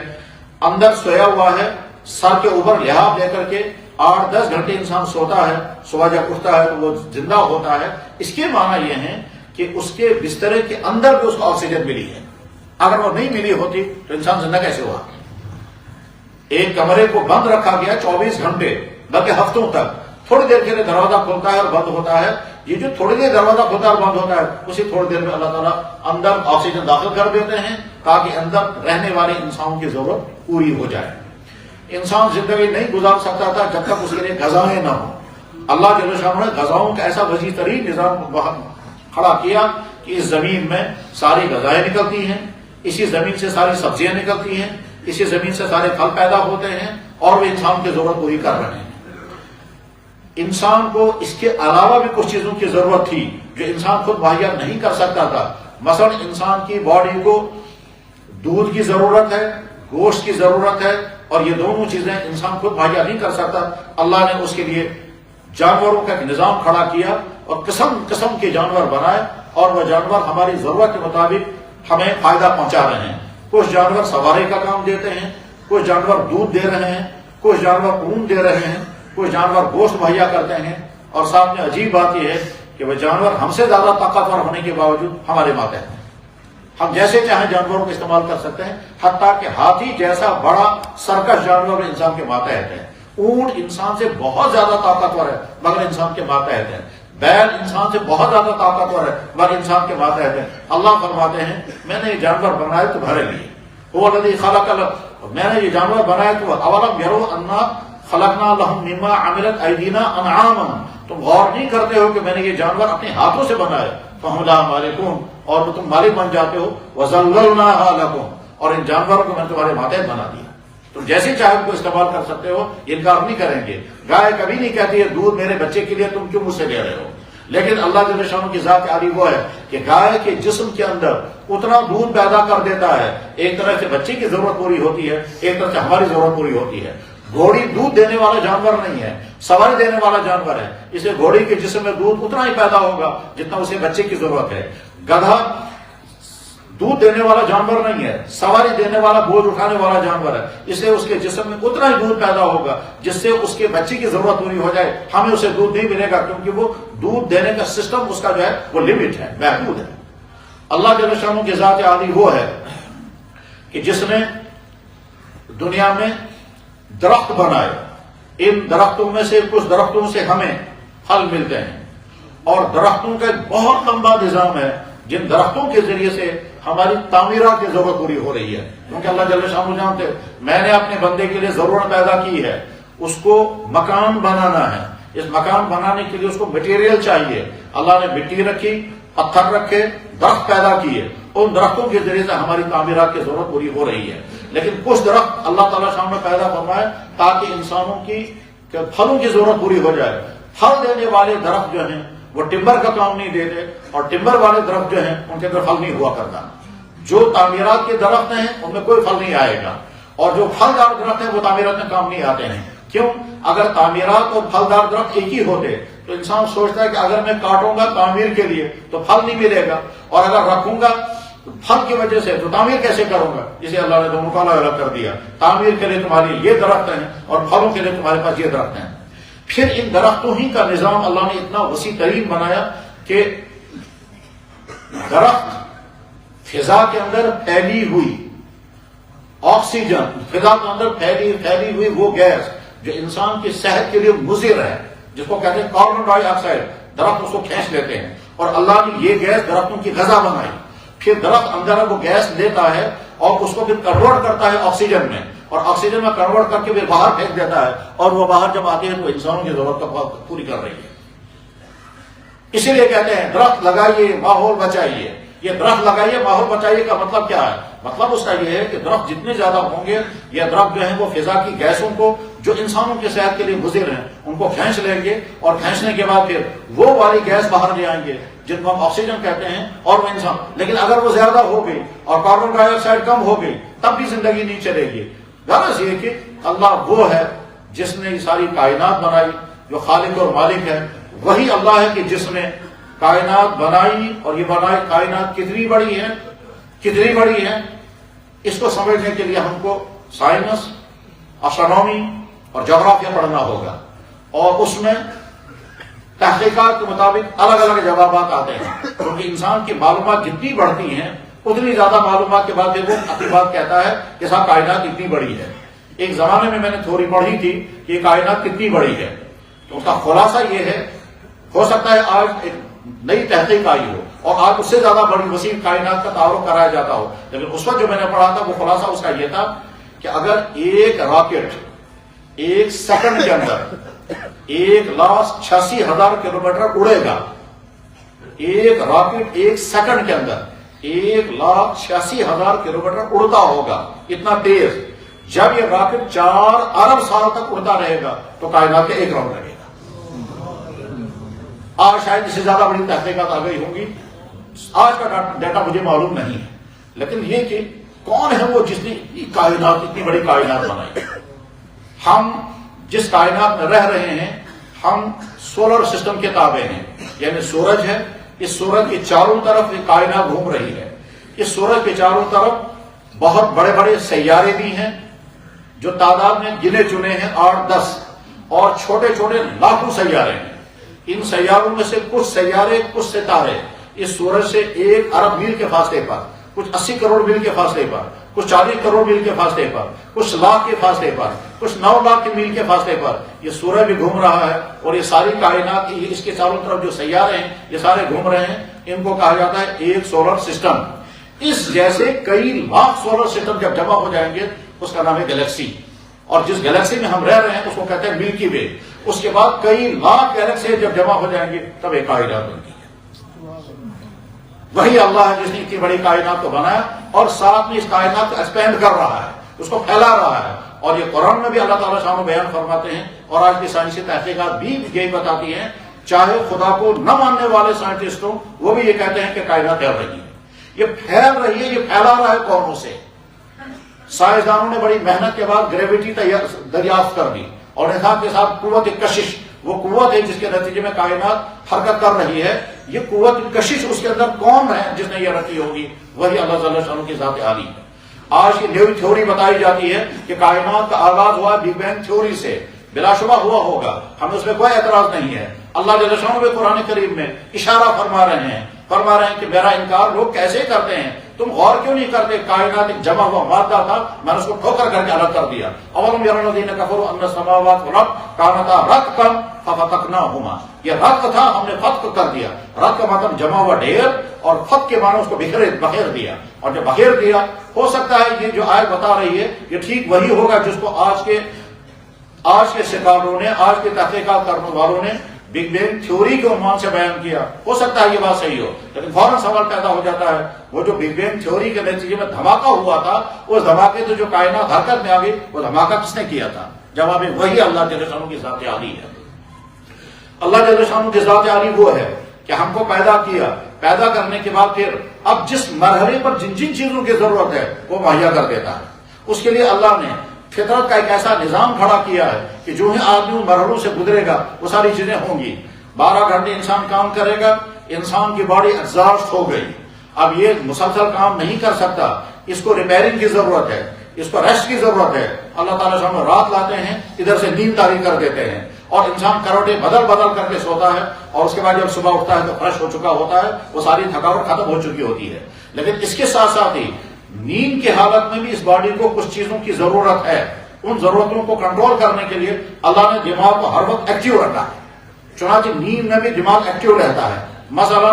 [SPEAKER 1] اندر سویا ہوا ہے، سر کے اوپر لحاف لے کر کے 8-10 گھنٹے انسان سوتا ہے، صبح جب اٹھتا ہے تو وہ زندہ ہوتا ہے. اس کے معنی یہ ہے کہ اس کے بسترے کے اندر بھی اس کو آکسیجن ملی ہے. اگر وہ نہیں ملی ہوتی تو انسان زندہ کیسے ہوا؟ ایک کمرے کو بند رکھا گیا 24 گھنٹے بلکہ ہفتوں تک. تھوڑی دیر کے لیے دروازہ کھلتا ہے اور بند ہوتا ہے. یہ جو تھوڑی دیر دروازہ کھلتا ہے اور بند ہوتا ہے، اسی تھوڑی دیر میں اللہ تعالیٰ اندر آکسیجن داخل کر دیتے ہیں تاکہ اندر رہنے والے انسانوں کی ضرورت پوری ہو جائے. انسان زندگی نہیں گزار سکتا تھا جب تک اس کے لیے غذائیں نہ ہوں. اللہ جل شانہ نے غذاؤں کا ایسا وسیع ترین نظام کھڑا کیا کہ اس زمین میں ساری غذائیں نکلتی ہیں، اسی زمین سے ساری سبزیاں نکلتی ہیں، اسی زمین سے سارے پھل پیدا ہوتے ہیں، اور وہ انسان کی ضرورت پوری کر رہے ہیں. انسان کو اس کے علاوہ بھی کچھ چیزوں کی ضرورت تھی جو انسان خود مہیا نہیں کر سکتا تھا. مثلا انسان کی باڈی کو دودھ کی ضرورت ہے، گوشت کی ضرورت ہے، اور یہ دونوں چیزیں انسان خود مہیا نہیں کر سکتا. اللہ نے اس کے لیے جانوروں کا ایک نظام کھڑا کیا اور قسم قسم کے جانور بنائے، اور وہ جانور ہماری ضرورت کے مطابق ہمیں فائدہ پہنچا رہے ہیں. کچھ جانور سواری کا کام دیتے ہیں، کچھ جانور دودھ دے رہے ہیں، کچھ جانور اون دے رہے ہیں، کچھ جانور گوشت مہیا کرتے ہیں. اور سامنے عجیب بات یہ ہے کہ وہ جانور ہم سے زیادہ طاقتور ہونے کے باوجود ہمارے ماتحت ہیں. ہم جیسے چاہیں جانوروں کو استعمال کر سکتے ہیں، حتیٰ کہ ہاتھی جیسا بڑا سرکش جانور انسان کے ماتحت ہے. اونٹ انسان سے بہت زیادہ طاقتور ہے مگر انسان کے ماتحت ہے. بیل انسان سے بہت زیادہ طاقتور ہے مگر انسان کے ماتحت ہے. اللہ فرماتے ہیں میں نے یہ جانور بنائے تمہارے لیے. هو الذی خلق، میں نے یہ جانور بنائے تو اولم یروا انا خلقنا لهم مما عملت ایدینا انعاما. تم غور نہیں کرتے ہو کہ میں نے یہ جانور اپنے ہاتھوں سے بنائے. فهم لا مالکون، اور تم مالک بن جاتے ہو. وَذَلَّلْنَاهَا لَكُمْ، اور ان جانوروں کو میں نے تمہارے ماتحت بنا دیا. تم جیسے چاہے ان کو استعمال کر سکتے ہو، انکار نہیں کریں گے. گائے کبھی نہیں کہتی ہے دودھ میرے بچے کے لیے تم کیوں مجھ سے لے رہے ہو. لیکن اللہ جل شانہ کی ذات عالی وہ ہے کہ گائے کے جسم کے اندر اتنا دودھ پیدا کر دیتا ہے، ایک طرح سے بچے کی ضرورت پوری ہوتی ہے، ایک طرح سے ہماری ضرورت پوری ہوتی ہے. گھوڑی دودھ دینے والا جانور نہیں ہے، سواری دینے والا جانور ہے، اس لیے گھوڑی کے جسم میں دودھ اتنا ہی پیدا ہوگا جتنا اسے بچے کی ضرورت ہے. گدھا دودھ دینے والا جانور نہیں ہے، سواری دینے والا، بوجھ اٹھانے والا جانور ہے، اس لیے اس کے جسم میں اتنا ہی دودھ پیدا ہوگا جس سے اس کے بچے کی ضرورت پوری ہو جائے. ہمیں اسے دودھ نہیں ملے گا کیونکہ وہ دودھ دینے کا سسٹم اس کا جو ہے وہ لمٹ ہے، محدود ہے. اللہ جل شانہ کی ذات عالی وہ ہے کہ جس نے دنیا میں درخت بنائے. ان درختوں میں سے کچھ درختوں سے ہمیں پھل ملتے ہیں، اور درختوں کا ایک بہت لمبا نظام ہے جن درختوں کے ذریعے سے ہماری تعمیرات کی ضرورت پوری ہو رہی ہے. کیونکہ اللہ جل شانہ جانتے میں نے اپنے بندے کے لیے ضرورت پیدا کی ہے، اس کو مکان بنانا ہے. اس مکان بنانے کے لیے اس کو مٹیریل چاہیے. اللہ نے مٹی رکھی، پتھر رکھے، درخت پیدا کیے. ان درختوں کے ذریعے سے ہماری تعمیرات کی ضرورت پوری ہو رہی ہے. لیکن کچھ درخت اللہ تعالیٰ شام نے پیدا فرمائے تاکہ انسانوں کی پھلوں کی ضرورت پوری ہو جائے. پھل دینے والے درخت جو ہیں وہ ٹمبر کا کام نہیں دیتے، اور ٹمبر والے درخت جو ہیں ان کے اندر پھل نہیں ہوا کرتا. جو تعمیرات کے درخت ہیں ان میں کوئی پھل نہیں آئے گا، اور جو پھلدار درخت ہیں وہ تعمیرات میں کام نہیں آتے ہیں. کیوں؟ اگر تعمیرات اور پھلدار درخت ایک ہی ہوتے تو انسان سوچتا ہے کہ اگر میں کاٹوں گا تعمیر کے لیے تو پھل نہیں ملے گا، اور اگر رکھوں گا پھل کی وجہ سے تو تعمیر کیسے کروں گا. اسے اللہ نے دونوں کو الگ الگ کر دیا. تعمیر کے لیے تمہارے یہ درخت ہیں اور پھلوں کے لیے تمہارے پاس یہ درخت ہیں. پھر ان درختوں ہی کا نظام اللہ نے اتنا وسیع ترین بنایا کہ درخت فضا کے اندر پھیلی ہوئی آکسیجن، فضا کے اندر پھیلی ہوئی وہ گیس جو انسان کی صحت کے لیے مضر ہے، جس کو کہتے ہیں کاربن ڈائی آکسائڈ، درخت اس کو کھینچ لیتے ہیں. اور اللہ نے یہ گیس درختوں کی غذا بنائی. پھر درخت اندر وہ گیس لیتا ہے اور اس کو پھر کنورٹ کرتا ہے آکسیجن میں، اور آکسیجن میں کنورٹ کر کے پھر باہر پھینک دیتا ہے، اور وہ باہر جب آتے ہیں تو انسانوں کی ضرورت کو پوری کر رہی ہے. اسی لیے کہتے ہیں درخت لگائیے ماحول بچائیے. یہ درخت لگائیے ماحول بچائیے کا مطلب کیا ہے؟ مطلب اس کا یہ ہے کہ درخت جتنے زیادہ ہوں گے یہ درخت جو ہیں وہ فضا کی گیسوں کو جو انسانوں کی صحت کے لیے مضر ہیں ان کو کھینچ لیں گے، اور کھینچنے کے بعد پھر وہ والی گیس باہر لے آئیں گے جن کو ہم آکسیجن کہتے ہیں، اور وہ انسان. لیکن اگر وہ زیادہ ہو گئی اور کاربن ڈائی آکسائڈ کم ہو گئی تب بھی زندگی نہیں چلے گی. غرض یہ کہ اللہ وہ ہے جس نے یہ ساری کائنات بنائی، جو خالق اور مالک ہے. وہی اللہ ہے کہ جس نے کائنات بنائی، اور یہ بنائی کائنات کتنی بڑی ہے اس کو سمجھنے کے لیے ہم کو سائنس، اسٹرونومی اور جغرافیہ پڑھنا ہوگا، اور اس میں تحقیقات کے مطابق الگ الگ جوابات آتے ہیں. کیونکہ انسان کی معلومات جتنی بڑھتی ہیں اتنی زیادہ معلومات کے بعد پھر وہ اپنی بات کہتا ہے کہ صاحب کائنات اتنی بڑی ہے. ایک زمانے میں نے تھوڑی پڑھی تھی کہ یہ کائنات کتنی بڑی ہے، تو اس کا خلاصہ یہ ہے، ہو سکتا ہے آج ایک نئی تحقیق آئی ہو اور آج اس سے زیادہ بڑی وسیع کائنات کا تعارف کرایا جاتا ہو، لیکن اس وقت جو میں نے پڑھا تھا وہ خلاصہ اس کا یہ تھا کہ اگر ایک راکٹ ایک سیکنڈ کے اندر 1,86,000 کلومیٹر اڑے گا، ایک راکٹ ایک سیکنڈ کے اندر 1,86,000 کلومیٹر اڑتا ہوگا، اتنا تیز. جب یہ راکٹ 4 ارب سال تک اڑتا رہے گا تو کائنات کے ایک راؤنڈ لگے گا. آج شاید اس سے زیادہ بڑی تحقیقات آ گئی ہوں گی، آج کا ڈیٹا مجھے معلوم نہیں ہے، لیکن یہ کہ کون ہے وہ جس نے کائنات اتنی بڑی کائنات بنائی. ہم جس کائنات میں رہ رہے ہیں ہم سولر سسٹم کے تابع ہیں، یعنی سورج ہے، اس سورج کے چاروں طرف یہ کائنات گھوم رہی ہے. اس سورج کے چاروں طرف بہت بڑے بڑے سیارے بھی ہیں جو تعداد میں گنے چنے ہیں 8-10، اور چھوٹے چھوٹے لاکھوں سیارے ہیں. ان سیاروں میں سے کچھ سیارے، کچھ ستارے اس سورج سے 1 ارب میل کے فاصلے پر، کچھ 80 کروڑ میل کے فاصلے پر، کچھ 40 کروڑ میل کے فاصلے پر، کچھ لاکھ کے فاصلے پر، کچھ 9 لاکھ میل کے فاصلے پر یہ سورج بھی گھوم رہا ہے. اور یہ ساری کائنات اس کے چاروں طرف جو سیارے ہیں یہ سارے گھوم رہے ہیں. ان کو کہا جاتا ہے ایک سولر سسٹم. اس جیسے کئی لاکھ سولر سسٹم جب جمع ہو جائیں گے اس کا نام ہے گلیکسی، اور جس گلیکسی میں ہم رہ رہے ہیں اس کو کہتے ہیں ملکی وے. اس کے بعد کئی لاکھ گلیکسی جب جمع ہو جائیں گے تب ایک کائنات بنتی ہے. وہی اللہ ہے جس نے اتنی بڑی کائنات کو بنایا اور ساتھ میں اس کائنات کو ایکسپینڈ کر رہا ہے، اس کو پھیلا رہا ہے. اور یہ قرآن میں بھی اللہ تعالیٰ شان و بیان فرماتے ہیں، اور آج کی سائنسی تحقیقات بھی یہی بتاتی ہیں، چاہے خدا کو نہ ماننے والے سائنٹسٹ ہوں وہ بھی یہ کہتے ہیں کہ کائنات پھیل رہی ہے، یہ پھیل رہی ہے، یہ پھیلا رہا ہے کونوں سے. سائنسدانوں نے بڑی محنت کے بعد گریویٹی دریافت کر دی اور نے کہا کے ساتھ قوت کشش، وہ قوت ہے جس کے نتیجے میں کائنات حرکت کر رہی ہے، یہ قوت کشش اس کے اندر کون ہے جس نے یہ رکھی ہوگی؟ وہی اللہ جل شانہ کی ذات عالی ہے. آج کی نیو تھیوری بتائی جاتی ہے کہ کائنات کا آغاز ہوا بگ بینگ تھیوری سے، بلا شبہ ہوا ہوگا، ہمیں اس میں کوئی اعتراض نہیں ہے. اللہ جل شانہ بھی قرآن کریم میں اشارہ فرما رہے ہیں کہ میرا انکار لوگ کیسے کرتے ہیں، تم غور کیوں نہیں کرتے؟ کائنات ایک جمع ہوا مادہ تھا، میں نے اس کو ٹھوکر کر کے الگ کر دیا. اولم یرى الذین کفروا ان السماوات والارض کانتا رتقا ففتقناہما، یہ رتق تھا، ہم نے فتق کر دیا. رتق کا مطلب جمع ہوا ڈھیر، اور فتق کے معنی اس کو بخیر دیا. اور جب بخیر دیا، ہو سکتا ہے یہ جو آیت بتا رہی ہے یہ ٹھیک وہی ہوگا جس کو آج کے سکالوں نے، آج کے تحقیقات کرنے والوں نے بگ بینگ تھیوری کے عنوان سے بیان کیا. ہو سکتا ہے یہ بات صحیح ہو، لیکن فوراً سوال پیدا ہو جاتا ہے وہ جو بگ بینگ تھیوری کے نتیجے میں دھماکہ ہوا تھا، اس دھماکے سے جو کائنات حرکت میں آ گئی، وہ دھماکہ کس نے کیا تھا؟ جواب وہی اللہ جل شانہ کی ذات عالی ہے. اللہ جل شانہ کی ذات عالی وہ ہے کہ ہم کو پیدا کیا، پیدا کرنے کے بعد پھر اب جس مرحلے پر جن چیزوں کی ضرورت ہے وہ مہیا کر دیتا ہے. اس کے لیے اللہ نے فطرت کا ایک ایسا نظام کھڑا کیا ہے کہ جو ہی آدمی ان مرحلوں سے گزرے گا وہ ساری چیزیں ہوں گی. 12 گھنٹے انسان کام کرے گا، انسان کی باڈی ایگزاسٹ ہو گئی، اب یہ مسلسل کام نہیں کر سکتا، اس کو ریپیئرنگ کی ضرورت ہے، اس کو ریسٹ کی ضرورت ہے. اللہ تعالیٰ شام رات لاتے ہیں، ادھر سے نیند طاری کر دیتے ہیں، اور انسان کروٹیں بدل کر کے سوتا ہے، اور اس کے بعد جب صبح اٹھتا ہے تو فریش ہو چکا ہوتا ہے، وہ ساری تھکاوٹ ختم ہو چکی ہوتی ہے. لیکن اس کے ساتھ ساتھ ہی نیند کی حالت میں بھی اس باڈی کو کچھ چیزوں کی ضرورت ہے. ان ضرورتوں کو کنٹرول کرنے کے لیے اللہ نے دماغ کو ہر وقت ایکٹیو رکھا ہے. چنانچہ نیند میں بھی دماغ ایکٹیو رہتا ہے. مثلا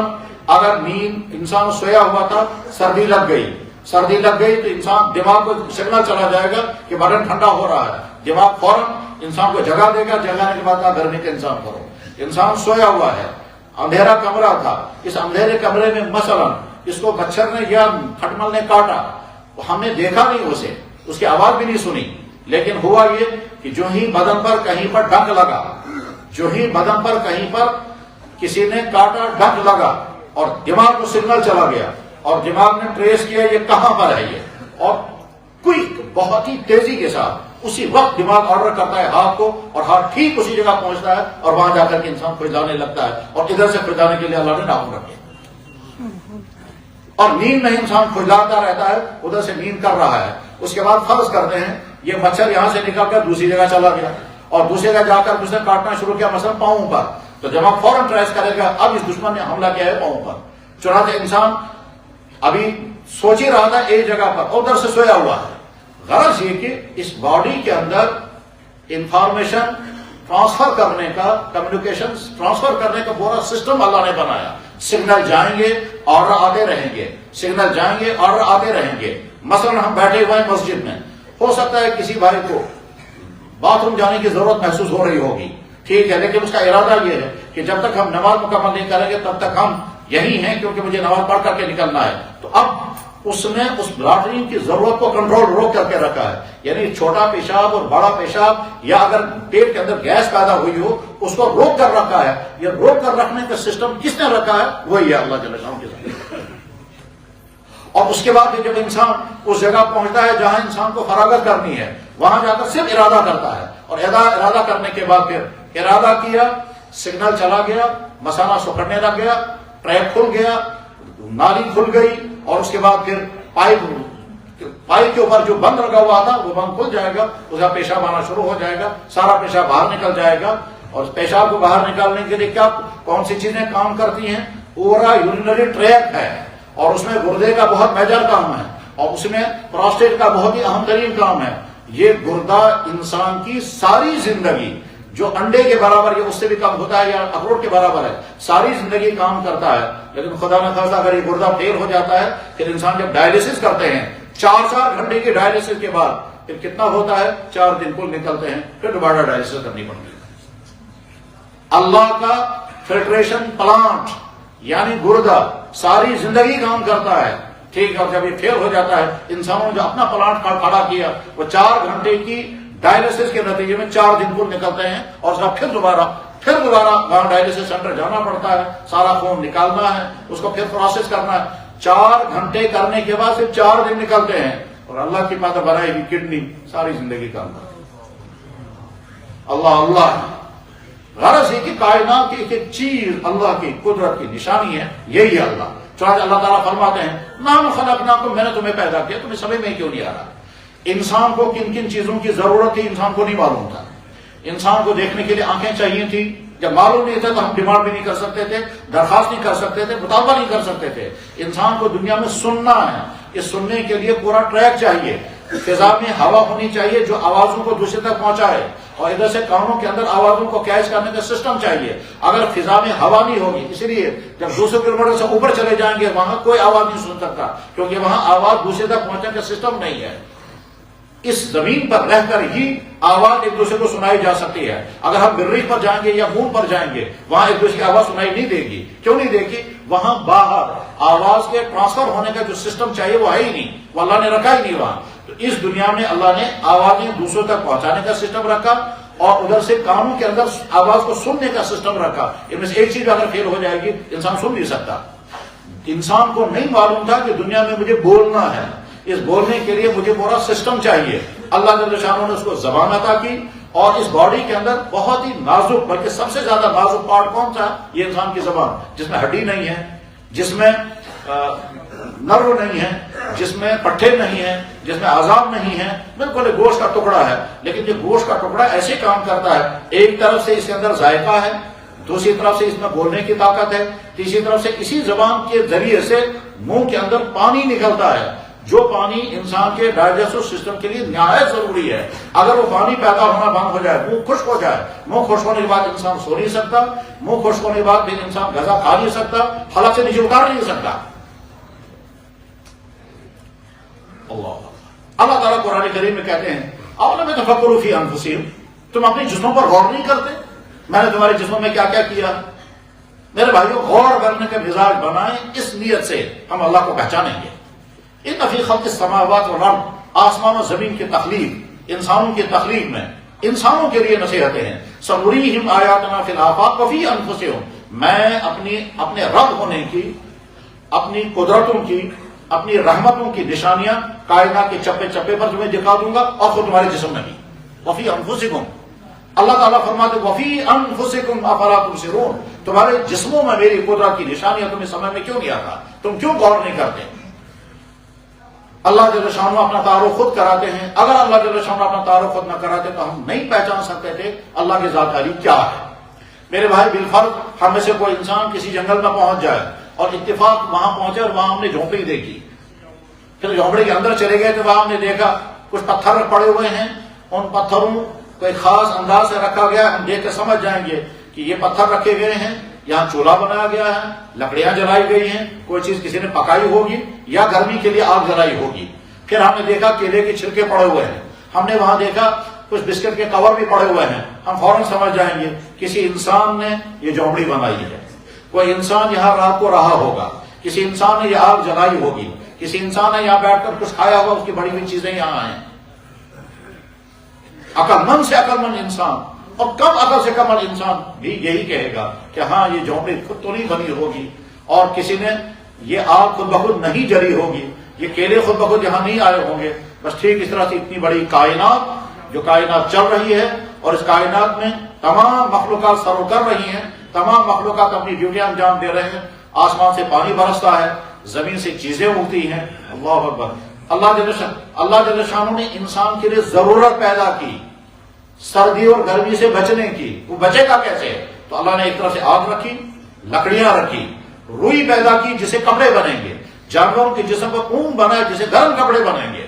[SPEAKER 1] اگر نیند انسان سویا ہوا تھا، سردی لگ گئی تو انسان دماغ کو سگنل چلا جائے گا کہ بدن ٹھنڈا ہو رہا ہے، دماغ فوراً انسان کو جگا دے گا. جگانے کے بعد کہا گرمی کا انتظام کرو. انسان سویا ہوا ہے، اندھیرا کمرہ تھا، اس اندھیرے کمرے میں مثلا اس کو مچھر نے یا کھٹمل نے کاٹا، ہم نے دیکھا نہیں اسے، اس کی آواز بھی نہیں سنی، لیکن ہوا یہ کہ جو ہی بدن پر کہیں پر ڈنک لگا، جو ہی بدن پر کہیں پر کسی نے کاٹا، ڈنک لگا، اور دماغ کو سگنل چلا گیا، اور دماغ نے ٹریس کیا یہ کہاں پر ہے یہ، اور کوئک بہت ہی تیزی کے ساتھ اسی وقت دماغ آرڈر کرتا ہے ہاتھ کو، اور ہاتھ ٹھیک اسی جگہ پہنچتا ہے، اور وہاں جا کر کے انسان کھجلانے لگتا ہے، اور ادھر سے کھجلانے کے لیے اللہ نے ناخن رکھے. اور نیند میں انسان کھجلاتا رہتا ہے، ادھر سے نیند کر رہا ہے. اس کے بعد فرض کرتے ہیں یہ مچھر یہاں سے نکل کر دوسری جگہ چلا گیا، اور دوسری جگہ جا کر اس نے کاٹنا شروع کیا، مثلا پاؤں پر، تو دماغ فوراً ٹریس کرے گا اب اس دشمن نے حملہ کیا ہے پاؤں پر. چنانچہ انسان ابھی سوچ ہی رہا تھا ایک جگہ پر، اور ادھر سے سویا ہوا ہے. غرض یہ کہ اس باڈی کے اندر انفارمیشن ٹرانسفر کرنے کا، کمیونیکیشن ٹرانسفر کرنے کا پورا سسٹم اللہ نے بنایا. سگنل جائیں گے، آرڈر آتے رہیں گے، سگنل جائیں گے، آرڈر آتے رہیں گے. مثلا ہم بیٹھے ہوئے ہیں مسجد میں، ہو سکتا ہے کسی بھائی کو باتھ روم جانے کی ضرورت محسوس ہو رہی ہوگی، ٹھیک ہے، لیکن اس کا ارادہ یہ ہے کہ جب تک ہم نماز مکمل نہیں کریں گے تب تک ہم یہی ہیں، کیونکہ مجھے نماز پڑھ کر کے نکلنا ہے. تو اب اس نے اس لاٹرین کی ضرورت کو کنٹرول روک کر کے رکھا ہے. یعنی چھوٹا پیشاب اور بڑا پیشاب، یا اگر پیٹ کے اندر گیس پیدا ہوئی ہو اس کو روک کر رکھا ہے. یہ روک کر رکھنے کا سسٹم کس نے رکھا ہے؟ وہی ہے اللہ جل شانہ کے ذریعے. اور اس کے بعد جب انسان اس جگہ پہنچتا ہے جہاں انسان کو فراغت کرنی ہے، وہاں جا کر صرف ارادہ کرتا ہے، اور ارادہ کرنے کے بعد پھر ارادہ کیا، سگنل چلا گیا، مثانہ سکڑنے لگ گیا، ٹریک کھل گیا، نالی کھل گئی، اور اس کے بعد پھر پائپ کے اوپر جو بند لگا ہوا تھا وہ بند کھل جائے گا، اس کا پیشاب آنا شروع ہو جائے گا، سارا پیشاب باہر نکل جائے گا. اور پیشاب کو باہر نکالنے کے لیے کون سی چیزیں کام کرتی ہیں؟ پورا یورینری ٹریکٹ ہے، اور اس میں گردے کا بہت میجر کام ہے، اور اس میں پروسٹیٹ کا بہت ہی اہم ترین کام ہے. یہ گردہ انسان کی ساری زندگی، جو انڈے کے برابر یا اس سے بھی کم ہوتا ہے یا اخروٹ کے برابر ہے، ساری زندگی کام کرتا ہے. لیکن خدا نہ خاصہ اگر یہ گردہ فیل ہو جاتا ہے، پھر انسان جب ڈائلیسس کرتے ہیں 4 گھنٹے کی ڈائلیسس کے بعد پھر کتنا ہوتا ہے؟ 4 دن کل نکلتے ہیں، پھر دوبارہ ڈائلیسس کرنی پڑتی ہے. اللہ کا فلٹریشن پلانٹ یعنی گردہ ساری زندگی کام کرتا ہے، ٹھیک ہے، اور جب یہ فیل ہو جاتا ہے، انسانوں نے جو اپنا پلانٹ کھڑا کیا وہ 4 گھنٹے کی ڈائلسس کے نتیجے میں 4 دن کل نکلتے ہیں، اور اس کا پھر دوبارہ وہاں ڈائلسس سینٹر جانا پڑتا ہے، سارا خون نکالنا ہے، اس کو پھر پروسیس کرنا ہے، 4 گھنٹے کرنے کے بعد پھر 4 دن نکلتے ہیں، اور اللہ کی بات بنائی ہوئی کڈنی ساری زندگی کا اللہ غرض ہے کہ کائنات کی ایک چیز اللہ کی قدرت کی نشانی ہے، یہی ہے اللہ۔ چنانچہ اللہ تعالیٰ فرماتے ہیں نحن خلقناکم، میں نے تمہیں پیدا کیا، تمہیں سمجھ میں کیوں نہیں آ رہا؟ انسان کو کن کن چیزوں کی ضرورت تھی انسان کو نہیں معلوم تھا، انسان کو دیکھنے کے لیے آنکھیں چاہیے تھی، جب معلوم نہیں تھا تو ہم ڈیمانڈ بھی نہیں کر سکتے تھے، درخواست نہیں کر سکتے تھے، مطالبہ نہیں کر سکتے تھے۔ انسان کو دنیا میں سننا ہے، اس سننے کے لیے پورا ٹریک چاہیے، فضا میں ہوا ہونی چاہیے جو آوازوں کو دوسرے تک پہنچائے، اور ادھر سے کانوں کے اندر آوازوں کو کیچ کرنے کا سسٹم چاہیے۔ اگر فضا میں ہوا نہیں ہوگی، اس لیے جب 200 کلومیٹر سے اوپر چلے جائیں گے وہاں کوئی آواز نہیں سن سکتا، کیونکہ وہاں آواز دوسرے تک پہنچنے کا سسٹم نہیں ہے۔ اس زمین پر رہ کر ہی آواز ایک دوسرے کو سنائی جا سکتی ہے۔ اگر ہم مریخ پر جائیں گے یا مون پر جائیں گے وہاں ایک دوسرے کی آواز سنائی نہیں دے گی۔ کیوں نہیں دے گی؟ وہاں باہر آواز کے ٹرانسفر ہونے کا جو سسٹم چاہیے وہ ہے ہی نہیں، وہ اللہ نے رکھا ہی نہیں وہاں۔ تو اس دنیا میں اللہ نے آوازیں دوسروں تک پہنچانے کا سسٹم رکھا، اور ادھر سے کانوں کے اندر آواز کو سننے کا سسٹم رکھا۔ ان میں سے ایک چیز اگر فیل ہو جائے گی انسان سن نہیں سکتا۔ انسان کو نہیں معلوم تھا کہ دنیا میں مجھے بولنا ہے، اس بولنے کے لیے مجھے پورا سسٹم چاہیے۔ اللہ جل شانہ نے اس کو زبان عطا کی، اور اس باڈی کے اندر بہت ہی نازک، بلکہ سب سے زیادہ نازک پارٹ کون سا؟ یہ انسان کی زبان، جس میں ہڈی نہیں ہے، جس میں نرو نہیں ہے، جس میں پٹھے نہیں ہیں، جس میں عذاب نہیں ہے، بالکل ایک گوشت کا ٹکڑا ہے۔ لیکن یہ گوشت کا ٹکڑا ایسے کام کرتا ہے، ایک طرف سے اس کے اندر ذائقہ ہے، دوسری طرف سے اس میں بولنے کی طاقت ہے، تیسری طرف سے اسی زبان کے ذریعے سے منہ کے اندر پانی نکلتا ہے، جو پانی انسان کے ڈائجسٹو سسٹم کے لیے نہایت ضروری ہے۔ اگر وہ پانی پیدا ہونا بند ہو جائے، منہ خشک ہو جائے، منہ خشک ہونے کے بعد انسان سو نہیں سکتا، منہ خشک ہونے کے بعد پھر انسان غذا کھا نہیں سکتا، حلق سے نیچے اتار نہیں سکتا۔ اللہ تعالیٰ قرآن کریم میں کہتے ہیں اولم یتفکروا فی انفسہم، تم اپنے جسموں پر غور نہیں کرتے؟ میں نے تمہارے جسموں میں کیا کیا کیا؟ میرے بھائیوں، غور کرنے کا مزاج بنائیں، اس نیت سے ہم اللہ کو پہچانیں گے۔ ان فی خلق السماوات والارض، آسمان و زمین کی تخلیق، انسانوں کی تخلیق میں انسانوں کے لیے نصیحتیں ہیں۔ سنریہم آیاتنا فی الآفاق وفی انفسہم، میں اپنے رب ہونے کی، اپنی قدرتوں کی، اپنی رحمتوں کی نشانیاں کائنات کے چپے چپے پر تمہیں دکھا دوں گا، اور خود تمہارے جسم میں بھی۔ وفی انفسکم، اللہ تعالیٰ فرماتے وفی انفسکم افلا تبصرون، تمہارے جسموں میں میری قدرت کی نشانیاں تمہیں سمجھ میں کیوں نہیں آتا؟ تم کیوں غور نہیں کرتے؟ اللہ جل شانہ اپنا تعارف خود کراتے ہیں۔ اگر اللہ جل شانہ اپنا تعارف خود نہ کراتے تو ہم نہیں پہچان سکتے تھے اللہ کی ذات عالی کیا ہے۔ میرے بھائی، بالفرض ہم میں سے کوئی انسان کسی جنگل میں پہنچ جائے اور اتفاق وہاں پہنچے اور وہاں ہم نے جھونپڑی دیکھی، پھر جھونپڑی کے اندر چلے گئے تو وہاں ہم نے دیکھا کچھ پتھر پڑے ہوئے ہیں، ان پتھروں کو ایک خاص انداز سے رکھا گیا، ہم دیکھ کے سمجھ جائیں گے کہ یہ پتھر رکھے گئے ہیں، یہاں چولہا بنایا گیا ہے، لکڑیاں جلائی گئی ہیں، کوئی چیز کسی نے پکائی ہوگی یا گرمی کے لیے آگ جلائی ہوگی۔ پھر ہم نے دیکھا کیلے کے چھلکے پڑے ہوئے ہیں، ہم نے وہاں دیکھا کچھ بسکٹ کے کور بھی پڑے ہوئے ہیں، ہم فوراً سمجھ جائیں گے کسی انسان نے یہ جھونپڑی بنائی ہے، کوئی انسان یہاں رات کو رہا ہوگا، کسی انسان نے یہ آگ جلائی ہوگی، کسی انسان نے یہاں بیٹھ کر کچھ کھایا ہوگا، اس کی بڑی ہوئی چیزیں یہاں ہیں۔ عقل مند سے عقل مند انسان اور کم عقل سے کم انسان بھی یہی کہے گا کہ ہاں یہ جھونپڑی خود تو نہیں بنی ہوگی، اور کسی نے یہ آگ خود بخود نہیں جلی ہوگی، یہ کیلے خود بخود یہاں نہیں آئے ہوں گے۔ بس ٹھیک اس طرح سے اتنی بڑی کائنات، جو کائنات چل رہی ہے، اور اس کائنات میں تمام مخلوقات سر کر رہی ہیں، تمام مخلوقات اپنی ڈیوٹیاں انجام دے رہے ہیں، آسمان سے پانی برستا ہے، زمین سے چیزیں اگتی ہیں۔ اللہ اکبر۔ اللہ جل شانہ نے انسان کے لیے ضرورت پیدا کی سردی اور گرمی سے بچنے کی، وہ بچے گا کیسے؟ تو اللہ نے ایک طرف سے آگ رکھی، لکڑیاں رکھی، روئی پیدا کی جسے کپڑے بنیں گے، جانوروں کے جسم پر اون بنا جسے گرم کپڑے بنیں گے،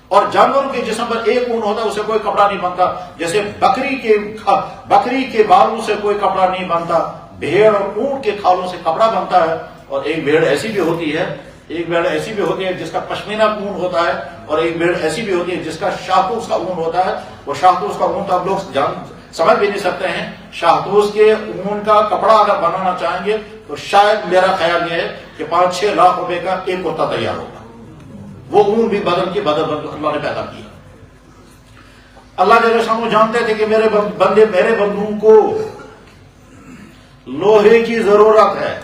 [SPEAKER 1] اور جانوروں کے جسم پر ایک اون ہوتا ہے اسے کوئی کپڑا نہیں بنتا، جیسے بکری کے بالوں سے کوئی کپڑا نہیں بنتا، بھیڑ اور اونٹ کے کھالوں سے کپڑا بنتا ہے۔ اور ایک بھیڑ ایسی بھی ہوتی ہے جس کا پشمینہ اون ہوتا ہے، اور ایک بھیڑ ایسی بھی ہوتی ہے جس کا شاہتوش کا اون ہوتا ہے۔ وہ شاہتوش کا اون تو آپ لوگ سمجھ بھی نہیں سکتے ہیں، شاہتوش کے اون کا کپڑا اگر بنانا چاہیں گے تو شاید میرا خیال یہ ہے کہ 5-6 لاکھ روپے کا ایک کتا تیار ہوگا. وہ اون بھی بدن کی بدن اللہ نے پیدا کیا. اللہ جل شانہ جانتے تھے کہ میرے بندوں کو لوہے کی ضرورت ہے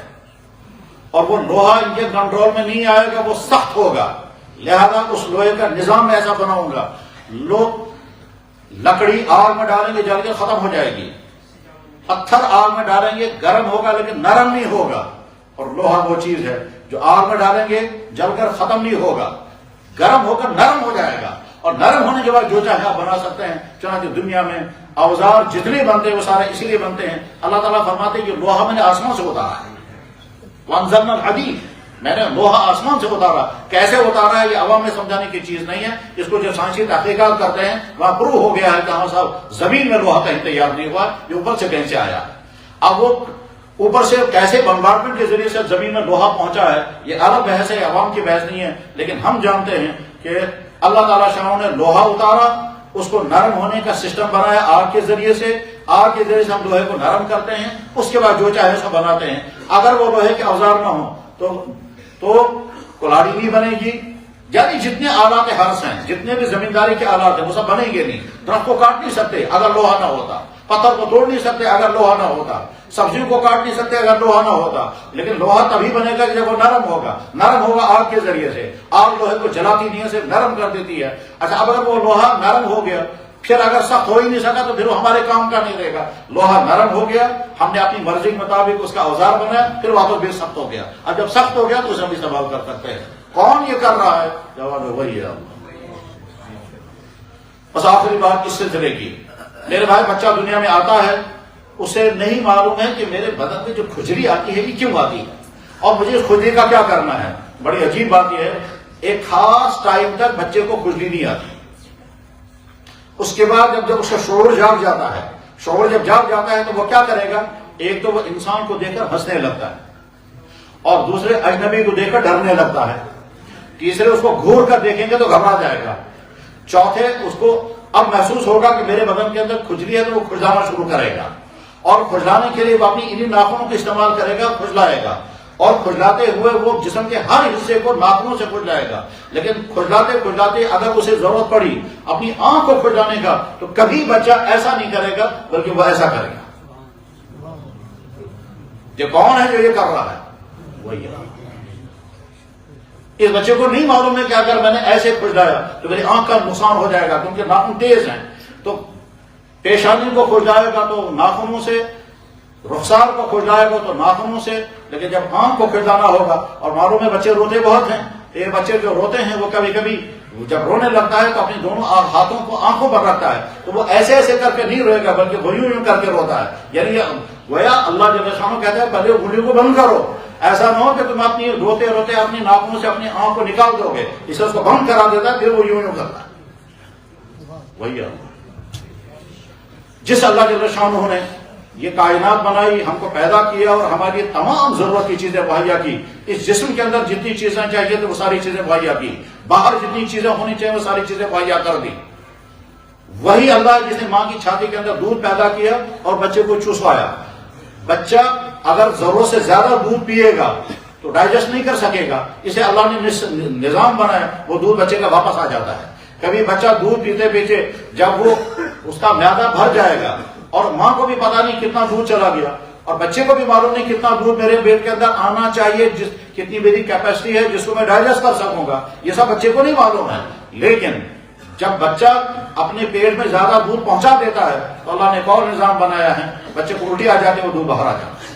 [SPEAKER 1] اور وہ لوہا ان کے کنٹرول میں نہیں آئے گا, وہ سخت ہوگا. لہذا اس لوہے کا نظام میں ایسا بناؤں گا, لوگ لکڑی آگ میں ڈالیں گے جل کے ختم ہو جائے گی, پتھر آگ میں ڈالیں گے گرم ہوگا لیکن نرم نہیں ہوگا. اور لوہا وہ چیز ہے جو آگ میں ڈالیں گے جل کر ختم نہیں ہوگا, گرم ہو کر نرم ہو جائے گا. اور نرم ہونے کے بعد جو چاہے آپ بنا سکتے ہیں. چنانچہ دنیا میں اوزار جتنے بنتے ہیں وہ سارے اسی لیے بنتے ہیں. اللہ تعالیٰ فرماتے ہیں کہ لوہا میں نے آسمان سے اتارا ہے. وانزلنا الحدید, میں نے لوہا آسمان سے اتارا. کیسے اتارا ہے یہ عوام میں سمجھانے کی چیز نہیں ہے. اس کو جو سائنسی تحقیقات کرتے ہیں وہاں پروو ہو گیا ہے کہ ہاں صاحب زمین میں لوہا کہیں تیار نہیں ہوا, یہ اوپر سے کہیں سے آیا. اب وہ اوپر سے کیسے بمبارڈمنٹ کے ذریعے سے زمین میں لوہا پہنچا ہے یہ الگ بحث ہے, عوام کی بحث نہیں ہے. لیکن ہم جانتے ہیں کہ اللہ تعالیٰ شاہ نے لوہا اتارا, اس کو نرم ہونے کا سسٹم بنایا آگ کے ذریعے سے. آگ کے ذریعے سے ہم لوہے کو نرم کرتے ہیں, اس کے بعد جو چاہے اس کو بناتے ہیں. اگر وہ لوہے کے اوزار نہ ہوں تو کلاڑی نہیں بنے گی. یعنی جتنے آلات حرث ہیں, جتنے بھی زمینداری کے آلات ہیں وہ سب بنیں گے نہیں. درخت کو کاٹ نہیں سکتے اگر لوہا نہ ہوتا, پتھر کو توڑ نہیں سکتے اگر لوہا نہ ہوتا, سبزیوں کو کاٹ نہیں سکتے اگر لوہا نہ ہوتا. لیکن لوہا تبھی بنے گا جب وہ نرم ہوگا. نرم ہوگا آگ کے ذریعے سے. آگ لوہے کو جلاتی نہیں ہے, صرف نرم کر دیتی ہے. اچھا اب اگر وہ لوہا نرم ہو گیا, پھر اگر سخت ہو ہی نہیں سکا تو پھر وہ ہمارے کام کا نہیں رہے گا. لوہا نرم ہو گیا, ہم نے اپنی مرضی کے مطابق اس کا اوزار بنایا, پھر واپس بھی سخت ہو گیا. اب جب سخت ہو گیا تو اسے ہم استعمال کر سکتے ہیں. کون یہ کر رہا ہے؟ جواب وہی ہے. بس آخری بات اس سلسلے کی, میرے بھائی بچہ دنیا میں آتا ہے, اسے نہیں معلوم ہے کہ میرے بدن میں جو کھجلی آتی ہے یہ کیوں آتی ہے اور مجھے اس کھجلی کا کیا کرنا ہے. بڑی عجیب بات یہ ہے, ایک خاص ٹائم تک بچے کو کھجلی نہیں آتی. اس کے بعد جب اس کا شعور جاگ جاتا ہے, شعور جب جاگ جاتا ہے تو وہ کیا کرے گا؟ ایک تو وہ انسان کو دیکھ کر ہنسنے لگتا ہے, اور دوسرے اجنبی کو دیکھ کر ڈرنے لگتا ہے, تیسرے اس کو گھور کر دیکھیں گے تو گھبرا جائے گا, چوتھے اس کو اب محسوس ہوگا کہ میرے بدن کے اندر کھجلی ہے تو وہ کھجلانا شروع کرے گا, اور کھجلانے کے لیے وہ اپنی انہی ناخنوں کا استعمال کرے گا, کھجلائے گا, اور کھجلاتے ہوئے وہ جسم کے ہر حصے کو ناخنوں سے کھجلائے گا. لیکن کھجلاتے کھجلاتے اگر اسے ضرورت پڑی اپنی آنکھ کو کھجلانے کا تو کبھی بچہ ایسا نہیں کرے گا بلکہ وہ ایسا کرے گا. یہ کون ہے جو یہ کر رہا ہے؟ وہی ہے. اس بچے کو نہیں معلوم ہے کہ اگر میں نے ایسے کھجلایا تو میری آنکھ کا نقصان ہو جائے گا کیونکہ ناخن تیز ہیں, تو پیشانی کو کھجلائے گا تو ناخنوں سے, رخسار کو کھجلائے گا تو ناخنوں سے. لیکن جب آنکھ کو کھجلانا ہوگا, اور معلوم ہے بچے روتے بہت ہیں, یہ بچے جو روتے ہیں وہ کبھی کبھی جب رونے لگتا ہے تو اپنی دونوں ہاتھوں کو آنکھوں پر رکھتا ہے, تو وہ ایسے ایسے کر کے نہیں روئے گا بلکہ وہ یوں کر کے روتا ہے. یعنی گویا اللہ جل شانہ کہتا ہے پہلے انگلیوں کو بند کرو, ایسا نہ ہو کہ تم اپنی روتے روتے اپنی ناخنوں سے اپنی آنکھ کو نکال دو گے. اسے اس کو بند کرا دیتا ہے, پھر وہ یوں کرتا ہے. وہی جس اللہ جل شانہ نے یہ کائنات بنائی, ہم کو پیدا کیا اور ہماری تمام ضرورت کی چیزیں مہیا کی. اس جسم کے اندر جتنی چیزیں چاہیے تو وہ ساری چیزیں مہیا کی, باہر جتنی چیزیں ہونی چاہیے وہ ساری چیزیں مہیا کر دی. وہی اللہ جس نے ماں کی چھاتی کے اندر دودھ پیدا کیا اور بچے کو چوسوایا. بچہ اگر ضرورت سے زیادہ دودھ پیے گا تو ڈائجسٹ نہیں کر سکے گا, اسے اللہ نے نظام بنایا, وہ دودھ بچے کا واپس آ جاتا ہے. کبھی بچہ دودھ پیتے پیتے جب وہ اس کا معدہ بھر جائے گا, اور ماں کو بھی پتا نہیں کتنا دودھ چلا گیا, اور بچے کو بھی معلوم نہیں کتنا دودھ میرے پیٹ کے اندر آنا چاہیے, کتنی میری کیپیسٹی ہے جس کو میں ڈائجسٹ کر سکوں گا, یہ سب بچے کو نہیں معلوم ہے. لیکن جب بچہ اپنے پیٹ میں زیادہ دودھ پہنچا دیتا ہے تو اللہ نے ایک اور نظام بنایا ہے, بچے کو الٹی آ جاتی ہے, وہ دودھ باہر آ جاتا ہے.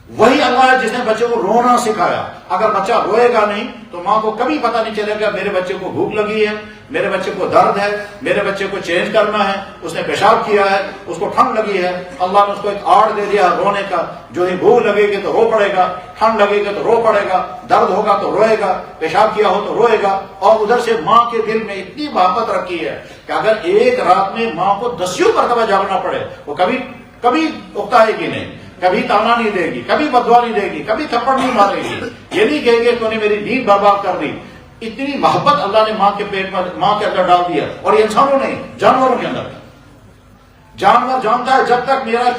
[SPEAKER 1] وہی اللہ ہے جس نے بچے کو رونا سکھایا. اگر بچہ روئے گا نہیں تو ماں کو کبھی پتہ نہیں چلے گا میرے بچے کو بھوک لگی ہے, میرے بچے کو درد ہے, میرے بچے کو چینج کرنا ہے, اس نے پیشاب کیا ہے, اس کو ٹھنڈ لگی ہے. اللہ نے اس کو ایک آڑ دے دیا رونے کا, جو ہی بھوک لگے گی تو رو پڑے گا, ٹھنڈ لگے گی تو رو پڑے گا, درد ہوگا تو روئے گا, پیشاب کیا ہو تو روئے گا. اور ادھر سے ماں کے دل میں اتنی محبت رکھی ہے کہ اگر ایک رات میں ماں کو 10 مرتبہ جاگنا پڑے وہ کبھی کبھی اکتائے گی نہیں, کبھی تانا نہیں دے گی, کبھی بددعا نہیں دے گی, کبھی تھپڑ نہیں مارے گی, یہ نہیں کہے گی تو نے میری نیند برباد کر دی. اتنی محبت اللہ نے ماں کے پیٹ میں, ماں کے اندر ڈال دیا. اور یہ انسانوں نے, جانوروں کے اندر, جانور جانتا ہے جب تک میرا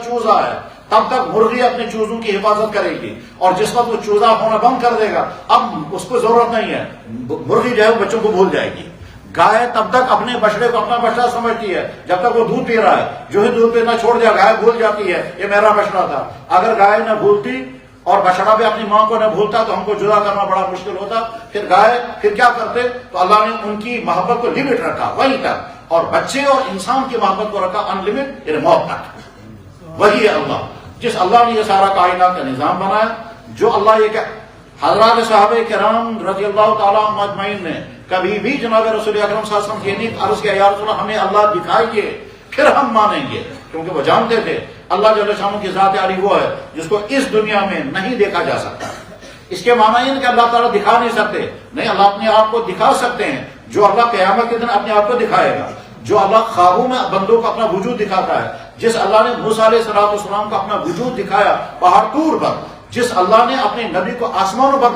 [SPEAKER 1] چوزا ہے
[SPEAKER 2] تب تک مرغی اپنے چوزوں کی حفاظت کرے گی، اور جس وقت وہ چوزا ہونا بند کر دے گا اب اس کو ضرورت نہیں ہے، مرغی جو ہے وہ بچوں کو بھول جائے گی۔ گائے تب تک اپنے بچڑے کو اپنا بچڑا سمجھتی ہے جب تک وہ دودھ پی رہا ہے، جو ہی دودھ پینا چھوڑ دیا گائے بھول جاتی ہے یہ میرا بچڑا تھا۔ اگر گائے نہ بھولتی اور بچڑا بھی اپنی ماں کو نہ بھولتا تو ہم کو جدا کرنا بڑا مشکل ہوتا۔ پھر کیا کرتے؟ تو اللہ نے ان کی محبت کو لمٹ رکھا وہیں تک، اور بچے اور انسان کی محبت کو رکھا ان لمٹ، یعنی موت تک۔ وہی ہے اللہ، جس اللہ نے یہ سارا کائنات کا نظام بنایا، جو اللہ یہ کہ حضرات صحابہ کرام رضی اللہ تعالیٰ عنہم اجمعین نے کبھی بھی جناب رسول اکرم صلی اللہ علیہ وسلم کی نہیں عرض کیا یا رسول اللہ ہمیں اللہ دکھائیے پھر ہم مانیں گے، کیونکہ وہ جانتے تھے اللہ جل شانہ کی ذات عالی وہ ہے جس کو اس دنیا میں نہیں دیکھا جا سکتا۔ اس کے معنی یہ نہیں کہ اللہ تعالیٰ دکھا نہیں سکتے، نہیں، اللہ اپنے آپ کو دکھا سکتے ہیں، جو اللہ قیامت کے دن اپنے آپ کو دکھائے گا، جو اللہ خوابوں میں بندوں کو اپنا وجود دکھاتا ہے، جس اللہ نے موسیٰ علیہ السلام کو اپنا وجود دکھایا پہاڑ طور پر، جس اللہ نے اپنے نبی کو آسمانوں پر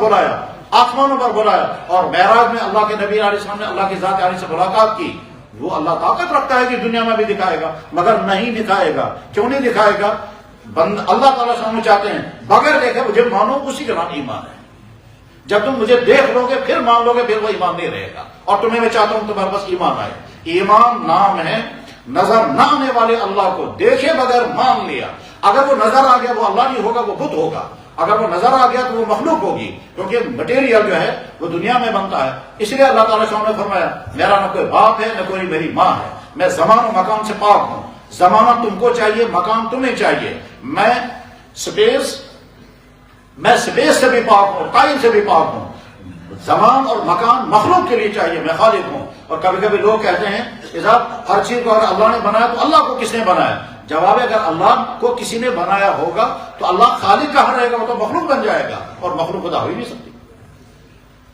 [SPEAKER 2] بلایا اور معراج میں اللہ کے نبی علیہ السلام نے اللہ کی ذات عالی سے ملاقات کی، وہ اللہ طاقت رکھتا ہے کہ دنیا میں بھی دکھائے گا، مگر نہیں دکھائے گا۔ کیوں نہیں دکھائے گا؟ اللہ تعالیٰ سے ہم چاہتے ہیں بغیر دیکھے مجھے مانو، اسی کا نام ایمان ہے۔ جب تم مجھے دیکھ لو گے پھر مان لو گے، پھر وہ ایمان نہیں رہے گا، اور تمہیں میں چاہتا ہوں تمہارے پاس ایمان آئے۔ ایمان نام ہے نظر نہ آنے والے اللہ کو دیکھے بغیر مان لیا۔ اگر وہ نظر آ گیا وہ اللہ نہیں ہوگا، وہ بت ہوگا۔ اگر وہ نظر آ گیا تو وہ مخلوق ہوگی، کیونکہ مٹیریل جو ہے وہ دنیا میں بنتا ہے۔ اس لیے اللہ تعالیٰ نے فرمایا میرا نہ کوئی باپ ہے نہ کوئی میری ماں ہے، میں زمان و مکان سے پاک ہوں۔ زمانہ تم کو چاہیے، مکان تمہیں چاہیے، میں سپیس سے بھی پاک ہوں، ٹائم سے بھی پاک ہوں۔ زمان اور مکان مخلوق کے لیے چاہیے، میں خالق ہوں۔ اور کبھی کبھی لوگ کہتے ہیں کہ صاحب ہر چیز کو اگر اللہ نے بنایا تو اللہ کو کس نے بنایا؟ جواب ہے اگر اللہ کو کسی نے بنایا ہوگا تو اللہ خالق کہاں رہے گا؟ وہ تو مخلوق بن جائے گا، اور مخلوق خدا ہو ہی نہیں سکتی۔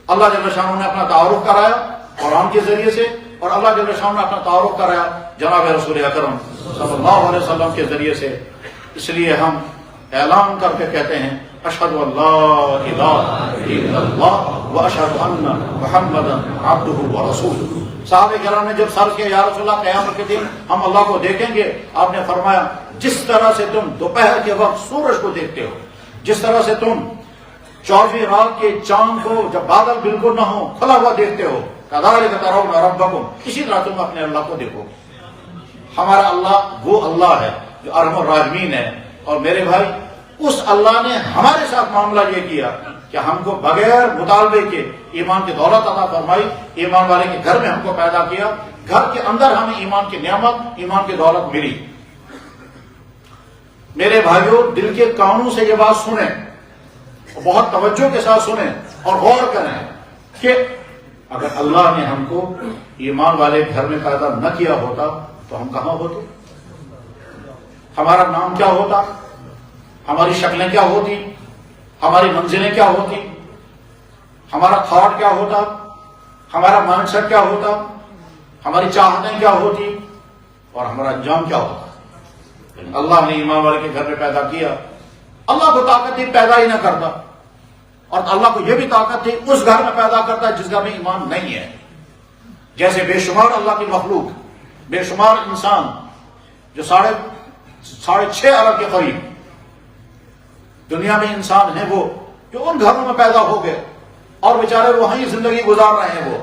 [SPEAKER 2] اللہ جل شانہ نے اپنا تعارف کرایا قرآن کے ذریعے سے، اور اللہ جل شانہ نے اپنا تعارف کرایا جناب رسول اکرم صلی اللہ علیہ وسلم کے ذریعے سے۔ اس لیے ہم اعلان کر کے کہتے ہیں اشہد ان لا الہ الا اللہ واشہد ان محمدا عبدہ ورسولہ۔ صحابہ کرام نے جب سر کیا یا رسول اللہ قیامت کے دن ہم اللہ کو دیکھیں گے، آپ نے فرمایا جس طرح سے تم دوپہر کے وقت سورج کو دیکھتے ہو، جس طرح سے تم 24ویں رات کے چاند کو جب بادل بالکل نہ ہو کھلا ہوا دیکھتے ہو، کذالک ترون ربکم، اسی طرح تم اپنے اللہ کو دیکھو گے۔ ہمارا اللہ وہ اللہ ہے جو ارحم الراحمین ہے، اور میرے بھائی اس اللہ نے ہمارے ساتھ معاملہ یہ کیا کہ ہم کو بغیر مطالبے کے ایمان کی دولت عطا فرمائی، ایمان والے کے گھر میں ہم کو پیدا کیا، گھر کے اندر ہمیں ایمان کی نعمت، ایمان کی دولت ملی۔ میرے بھائیوں دل کے کانوں سے یہ بات سنیں، بہت توجہ کے ساتھ سنیں اور غور کریں کہ اگر اللہ نے ہم کو ایمان والے گھر میں پیدا نہ کیا ہوتا تو ہم کہاں ہوتے؟ ہمارا نام کیا ہوتا؟ ہماری شکلیں کیا ہوتی؟ ہماری منزلیں کیا ہوتی؟ ہمارا تھاٹ کیا ہوتا؟ ہمارا مائنڈ سیٹ کیا ہوتا؟ ہماری چاہتیں کیا ہوتی؟ اور ہمارا انجام کیا ہوتا؟ اللہ نے ایمان والے کے گھر میں پیدا کیا۔ اللہ کو طاقت تھی پیدا ہی نہ کرتا، اور اللہ کو یہ بھی طاقت تھی اس گھر میں پیدا کرتا ہے جس گھر میں ایمان نہیں ہے۔ جیسے بے شمار اللہ کی مخلوق، بے شمار انسان جو 6.5 ارب کے قریب دنیا میں انسان ہیں، وہ جو ان گھروں میں پیدا ہو گئے اور بیچارے وہیں زندگی گزار رہے ہیں۔ وہ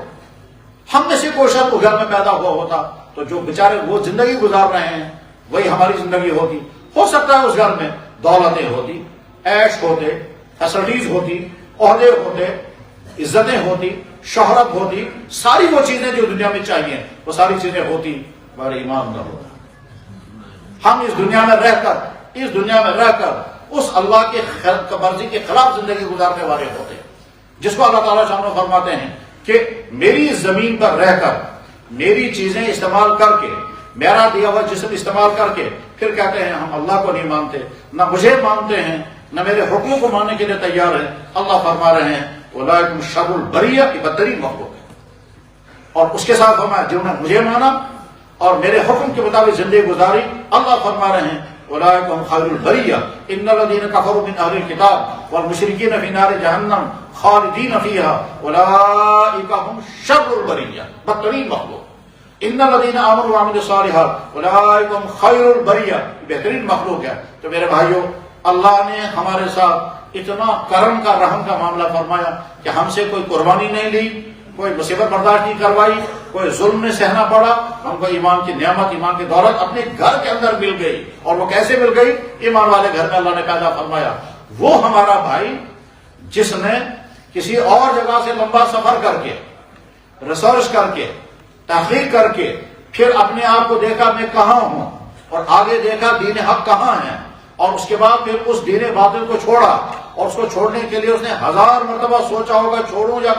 [SPEAKER 2] ہم میں سے کوئی شخص وہ گھر میں پیدا ہوا ہوتا تو جو بیچارے وہ زندگی گزار رہے ہیں وہی ہماری زندگی ہوتی۔ ہو سکتا ہے اس گھر میں دولتیں ہوتی، عیش ہوتے، فیسلٹیز ہوتی، عہدے ہوتے، عزتیں ہوتی، شہرت ہوتی، ساری وہ چیزیں جو دنیا میں چاہیے وہ ساری چیزیں ہوتی، ہمارا ایمان نہ ہوتا۔ ہم اس دنیا میں رہ کر اس اللہ کے مرضی کے خلاف زندگی گزارنے والے ہوتے ہیں، جس کو اللہ تعالیٰ شان فرماتے ہیں کہ میری زمین پر رہ کر میری چیزیں استعمال کر کے، میرا دیا ہوا جسم استعمال کر کے پھر کہتے ہیں ہم اللہ کو نہیں مانتے، نہ مجھے مانتے ہیں، نہ میرے حکموں کو ماننے کے لیے تیار ہیں۔ اللہ فرما رہے ہیں اولئک شر البریہ، کی بدترین مخلوق ہے۔ اور اس کے ساتھ فرمایا جنہوں نے مجھے مانا اور میرے حکم کے مطابق زندگی گزاری، اللہ فرما رہے ہیں اولئک هم خیر البریہ ان الذین کفروا من اہل الکتاب والمشرکین فی نار جہنم خالدین فیہا اولئک هم شر البریہ، بدترین مخلوق۔ ان الذین آمنوا وعملوا الصالحات اولئک هم خیر البریہ، بہترین مخلوق ہے۔ تو تو میرے بھائیوں، اللہ نے ہمارے ساتھ اتنا کرم کا رحم کا معاملہ فرمایا کہ ہم سے کوئی قربانی نہیں لی، کوئی مصیبت برداشت نہیں کروائی، کوئی ظلم نہیں سہنا پڑا. ہم کو ایمان کی نعمت، ایمان کی دولت اپنے گھر کے اندر مل گئی. اور وہ کیسے مل گئی؟ ایمان والے گھر میں اللہ نے پیدا فرمایا. وہ ہمارا بھائی جس نے کسی اور جگہ سے لمبا سفر کر کے، ریسرچ کر کے، تحقیق کر کے، پھر اپنے آپ کو دیکھا میں کہاں ہوں، اور آگے دیکھا دین حق کہاں ہے، اور اس کے بعد پھر اس دین باطل کو چھوڑا. اور اس کو چھوڑنے کے لیے اس نے 1000 مرتبہ سوچا ہوگا چھوڑوں یا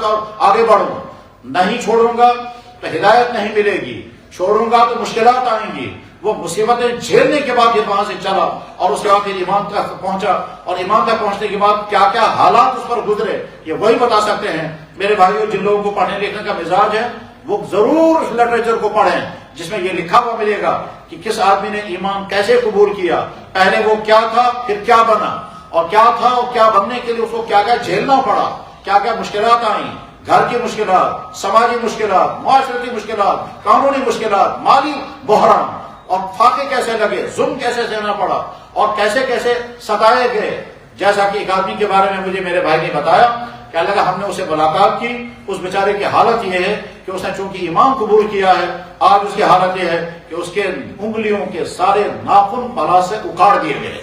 [SPEAKER 2] آگے بڑھوں. نہیں چھوڑوں گا تو ہدایت نہیں ملے گی، چھوڑوں گا تو مشکلات آئیں گی. وہ مصیبتیں جھیلنے کے بعد یہ وہاں سے چلا، اور اس کے بعد پھر ایمان تک پہنچا. اور ایمان تک پہنچنے کے بعد کیا کیا حالات اس پر گزرے، یہ وہی بتا سکتے ہیں. میرے بھائیوں، جن لوگوں کو پڑھنے لکھنے کا مزاج ہے وہ ضرور اس لٹریچر کو پڑھیں جس میں یہ لکھا ہوا ملے گا کہ کس آدمی نے ایمان کیسے قبول کیا، پہلے وہ کیا تھا پھر کیا بنا، اور کیا تھا اور کیا بننے کے لیے اس کو کیا کیا جھیلنا پڑا، کیا کیا مشکلات آئیں، گھر کی مشکلات، سماجی مشکلات، معاشرتی مشکلات، قانونی مشکلات، مالی بحران، اور فاقے کیسے لگے، ظلم کیسے سہنا پڑا، اور کیسے کیسے ستائے گئے. جیسا کہ ایک آدمی کے بارے میں مجھے میرے بھائی نے بتایا کہ اللہ ہم نے اسے ملاقات کی، اس بیچارے کی حالت یہ ہے کہ اس نے چونکہ ایمان قبول کیا ہے، آج اس کی حالت یہ ہے کہ اس کے انگلیوں کے سارے ناخن پلا سے اکاڑ دیے گئے.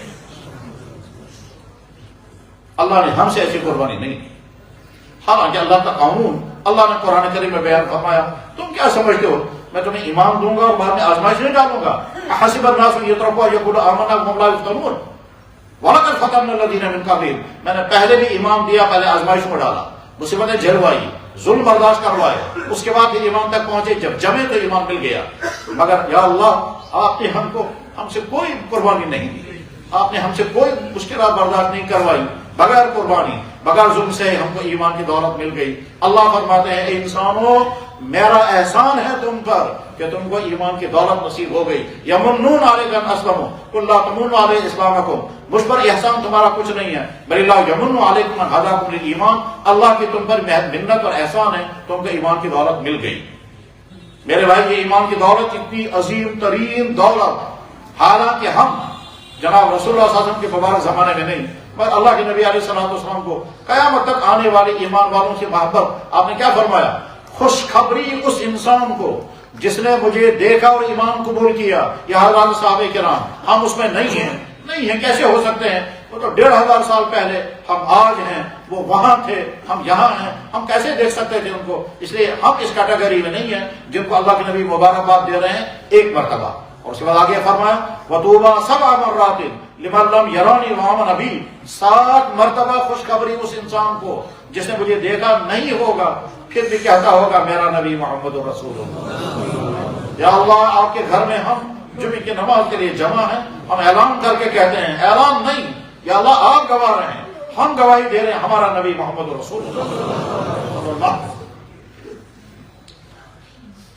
[SPEAKER 2] اللہ نے ہم سے ایسی قربانی نہیں کی. حالانکہ اللہ کا قانون اللہ نے قرآن کریم میں بیان فرمایا. تم کیا سمجھتے ہو میں تمہیں ایمان دوں گا اور بعد میں آزمائش نہیں ڈالوں گا؟ حسب الناس ان یترکوا ان یقولوا آمنا وهم لا یفتنون وَلَقَدْ فَتَنَّا الَّذِينَ مِن قَبْلِهِمْ. میں نے پہلے بھی ایمان دیا، پہلے آزمائش میں ڈالا، مصیبتیں جھلوائی، ظلم برداشت کروائے، اس کے بعد پھر ایمان تک پہنچے، جب جمے تو ایمان مل گیا. مگر یا اللہ آپ نے ہم سے کوئی قربانی نہیں دی، آپ نے ہم سے کوئی مشکلات برداشت نہیں کروائی، بغیر قربانی بغیر ظلم سے ہم کو ایمان کی دولت مل گئی. اللہ فرماتے ہیں اے انسانوں میرا احسان ہے تم پر کہ تم کو ایمان کی دولت نصیب ہو گئی. یمنون علیک ان اسلموا قل لا تمنوا علی اسلامکم. مجھ پر احسان تمہارا کچھ نہیں ہے، بل اللہ یمن علیکم ان ہداکم للایمان. اللہ کی تم پر منت اور احسان ہے، تم کو ایمان کی دولت مل گئی. میرے بھائی یہ ایمان کی دولت اتنی عظیم ترین دولت، حالانکہ ہم جناب رسول اللہ صلی اللہ علیہ وسلم کے مبارک زمانے میں نہیں، مگر اللہ کے نبی علیہ الصلوۃ والسلام کو قیامت تک آنے والے ایمان والوں سے محبت. آپ نے کیا فرمایا؟ خوشخبری اس انسان کو جس نے مجھے دیکھا اور ایمان قبول کیا. یہ حضرات صحابہ کرام، ہم اس میں نہیں ہیں، کیسے ہو سکتے ہیں؟ وہ تو 1500 سال پہلے، ہم آج ہیں، وہ وہاں تھے، ہم یہاں ہیں، ہم کیسے دیکھ سکتے تھے ان کو؟ اس لیے ہم اس کیٹیگری میں نہیں ہیں جن کو اللہ کے نبی مبارکباد دے رہے ہیں ایک مرتبہ. اور اس کے بعد آگے فرمایا وَطُوبَىٰ سَبْعَ مَرَّاتٍ لِمَن لَّمْ يَرَانِي وَآمَنَ بِي. 7 مرتبہ خوشخبری اس انسان کو جس نے مجھے دیکھا نہیں ہوگا پھر بھی کہتا ہوگا میرا نبی محمد رسول اللہ. یا اللہ آپ کے گھر میں ہم جمعے کی نماز کے لیے جمع ہیں، ہم اعلان کر کے کہتے ہیں، اعلان نہیں، یا اللہ آپ گواہ رہے ہیں، ہم گواہی دے رہے ہیں ہمارا نبی محمد رسول اللہ.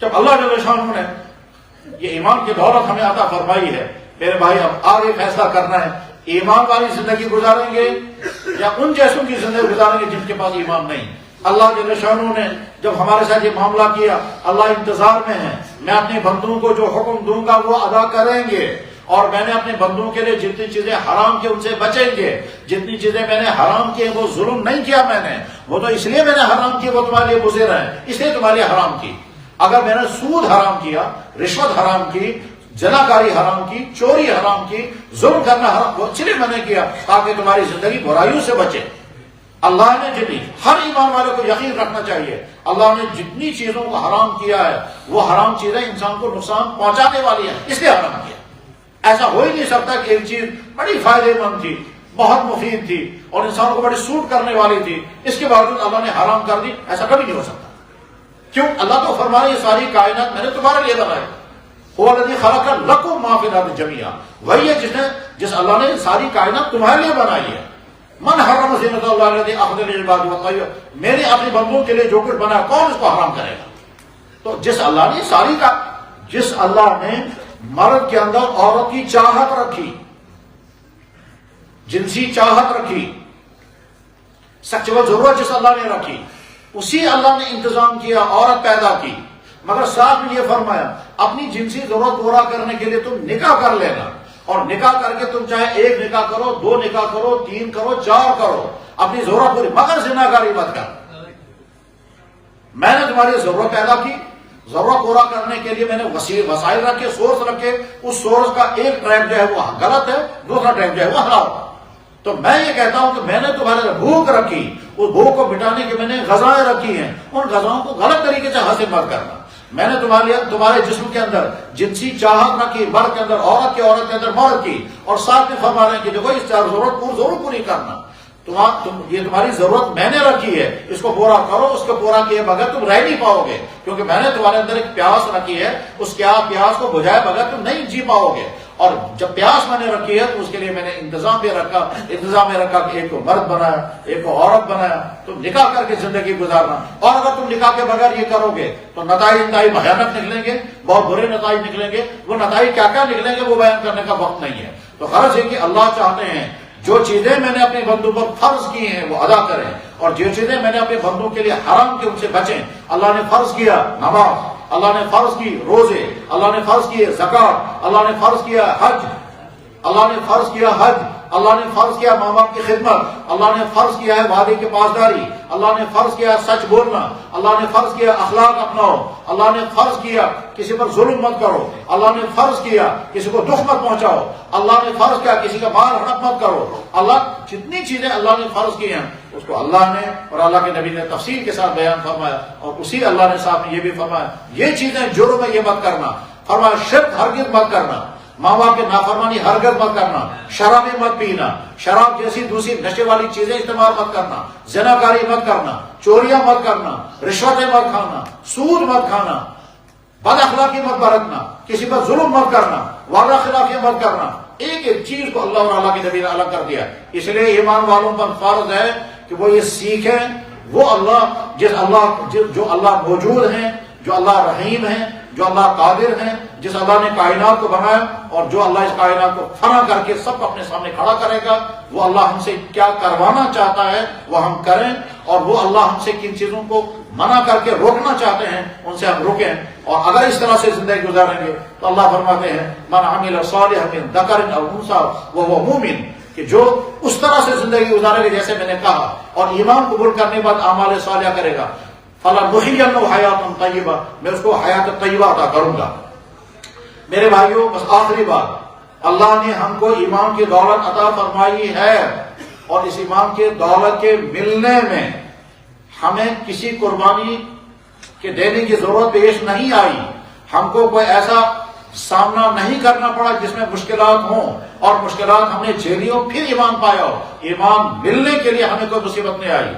[SPEAKER 2] جب اللہ جل شانہ نے یہ ایمان کی دولت ہمیں عطا فرمائی ہے، میرے بھائی اب آگے فیصلہ کرنا ہے ایمان والی زندگی گزاریں گے یا ان جیسوں کی زندگی گزاریں گے جن کے پاس ایمان نہیں. اللہ جل شانہ نے جب ہمارے ساتھ یہ معاملہ کیا، اللہ انتظار میں ہے، میں اپنے بندوں کو جو حکم دوں گا وہ ادا کریں گے، اور میں نے اپنے بندوں کے لیے جتنی چیزیں حرام کی ان سے بچیں گے. جتنی چیزیں میں نے حرام کی وہ ظلم نہیں کیا میں نے، وہ تو اس لیے میں نے حرام کی، وہ تمہارے لیے مضر ہے اس لیے تمہارے لیے حرام کی. اگر میں نے سود حرام کیا، رشوت حرام کی، جناکاری حرام کی، چوری حرام کی، ظلم کرنا حرام، وہ اس لیے میں نے کیا تاکہ تمہاری زندگی برائیوں سے بچے. اللہ نے جتنی، ہر ایمان والے کو یقین رکھنا چاہیے، اللہ نے جتنی چیزوں کو حرام کیا ہے وہ حرام چیزیں انسان کو نقصان پہنچانے والی ہیں، اس لیے حرام کیا. ایسا ہو ہی نہیں سکتا کہ ایک چیز بڑی فائدے مند تھی، بہت مفید تھی اور انسان کو بڑی سوٹ کرنے والی تھی، اس کے باوجود اللہ نے حرام کر دی. ایسا کبھی نہیں ہو سکتا. کیوں؟ اللہ تو فرما رہے یہ ساری کائنات میں نے تمہارے لیے بنائی. هو الذی خلق لکم ما فی الارض جمیعا. وہی ہے جس اللہ نے ساری کائنات تمہارے لیے بنائی ہے. من حرم زینت اللہ الذی اخرج للعباد والطیب. میرے اپنے بندوں کے لیے جو کچھ بنا کون اس کو حرام کرے گا؟ تو جس اللہ نے مرد کے اندر عورت کی چاہت رکھی، جنسی چاہت رکھی، سیکچوئل ضرورت جس اللہ نے رکھی، اسی اللہ نے انتظام کیا، عورت پیدا کی. مگر ساتھ میں یہ فرمایا اپنی جنسی ضرورت پورا کرنے کے لیے تم نکاح کر لینا، اور نکاح کر کے تم چاہے 1 نکاح کرو، 2 نکاح کرو، 3 کرو، 4 کرو، اپنی ضرورت پوری، مگر زناکاری مت کر۔ میں نے تمہاری ضرورت پیدا کی، ضرورت پورا کرنے کے لیے میں نے وسائل رکھے، سورس رکھے، اس سورس کا ایک ٹریک جو ہے وہ غلط ہے، دوسرا ٹریک جو ہے وہ حلال۔ تو میں یہ کہتا ہوں کہ میں نے تمہارے بھوک رکھی، اس بھوک کو مٹانے کی میں نے غذائیں رکھی ہیں، ان غذاؤں کو غلط طریقے سے حاصل مت کرنا۔ میں نے تمہارے جسم کے اندر جنسی چاہت رکھی، مرد کے اندر عورت کی، عورت کے اندر مرد کی، اور ساتھ میں فرما رہے ہیں کہ دیکھو اس ضرورت ضرور پوری کرنا۔ یہ تمہاری ضرورت میں نے رکھی ہے، اس کو پورا کرو، اس کو پورا کیے بغیر تم رہ نہیں پاؤ گے، کیونکہ میں نے تمہارے اندر ایک پیاس رکھی ہے، اس پیاس کو بجھائے بغیر تم نہیں جی پاؤ گے۔ اور جب پیاس میں نے رکھی ہے تو اس کے لیے میں نے انتظام میں رکھا کہ ایک کو مرد بنایا، ایک کو عورت بنایا، تم نکاح کر کے زندگی گزارنا۔ اور اگر تم نکاح کے بغیر یہ کرو گے تو نتائج بھیانک نکلیں گے، بہت برے نتائج نکلیں گے۔ وہ نتائج کیا کیا نکلیں گے وہ بیان کرنے کا وقت نہیں ہے۔ تو غرض ہے کہ اللہ چاہتے ہیں جو چیزیں میں نے اپنے بندوں پر فرض کی ہیں وہ ادا کریں، اور جو چیزیں میں نے اپنے بندوں کے لیے حرام کی ان سے بچیں۔ اللہ نے فرض کیا نماز، اللہ نے فرض کی روزے، اللہ نے فرض کیے زکات، اللہ نے فرض کیا حج، اللہ نے فرض کیا حج، اللہ نے فرض کیا ماں باپ کی خدمت، اللہ نے فرض کیا ہے وعدے کی پاسداری، اللہ نے فرض کیا سچ بولنا، اللہ نے فرض کیا اخلاق اپناؤ، اللہ نے فرض کیا کسی پر ظلم مت کرو، اللہ نے فرض کیا کسی کو دکھ مت پہنچاؤ، اللہ نے فرض کیا کسی کا مال ہڑپ مت کرو۔ اللہ جتنی چیزیں اللہ نے فرض کی ہیں اس کو اللہ نے اور اللہ کے نبی نے تفصیل کے ساتھ بیان فرمایا، اور اسی اللہ نے ساتھ میں یہ بھی فرمایا یہ چیزیں جرم ہے، یہ مت کرنا۔ فرمایا شرک ہرگز مت کرنا، ماں باپ کی نافرمانی ہرگز مت کرنا، شرابی مت پینا، شراب جیسی دوسری نشے والی چیزیں استعمال مت کرنا، زناکاری مت کرنا، چوریاں مت کرنا، رشوتیں مت کھانا، سود مت کھانا، بد اخلاقی مت برتنا، کسی پر ظلم مت کرنا، وعدہ خلافی مت کرنا۔ ایک ایک چیز کو اللہ اور اللہ کے نبی نے الگ کر دیا۔ اس لیے ایمان والوں پر فرض ہے کہ وہ یہ سیکھیں وہ اللہ جو اللہ موجود ہیں، جو اللہ رحیم ہیں، جو اللہ قادر ہیں، جس اللہ نے کائنات کو بنایا، اور جو اللہ اس کائنات کو فنا کر کے سب کو اپنے سامنے کھڑا کرے گا، وہ اللہ ہم سے کیا کروانا چاہتا ہے وہ ہم کریں، اور وہ اللہ ہم سے کن چیزوں کو منع کر کے روکنا چاہتے ہیں ان سے ہم رکیں۔ اور اگر اس طرح سے زندگی گزاریں گے تو اللہ فرماتے ہیں من عمل صالحا من ذکر او انثى وهو مؤمن، کہ جو اس طرح سے زندگی گزارے گا جیسے میں نے کہا، اور ایمان قبول کرنے کے بعد اعمال صالحہ کرے گا، فَلَنُحْيِيَنَّهُ حَيَاةً طَيِّبَةً، میں اس کو حیات طیبہ عطا کروں گا۔ میرے بھائیوں بس آخری بات، اللہ نے ہم کو ایمان کی دولت عطا فرمائی ہے، اور اس ایمان کی دولت کے ملنے میں ہمیں کسی قربانی کے دینے کی ضرورت پیش نہیں آئی، ہم کو کوئی ایسا سامنا نہیں کرنا پڑا جس میں مشکلات ہوں، اور مشکلات ہم نے جھیلی ہو پھر ایمان پایا ہو۔ ایمان ملنے کے لیے ہمیں کوئی مصیبت نہیں آئی،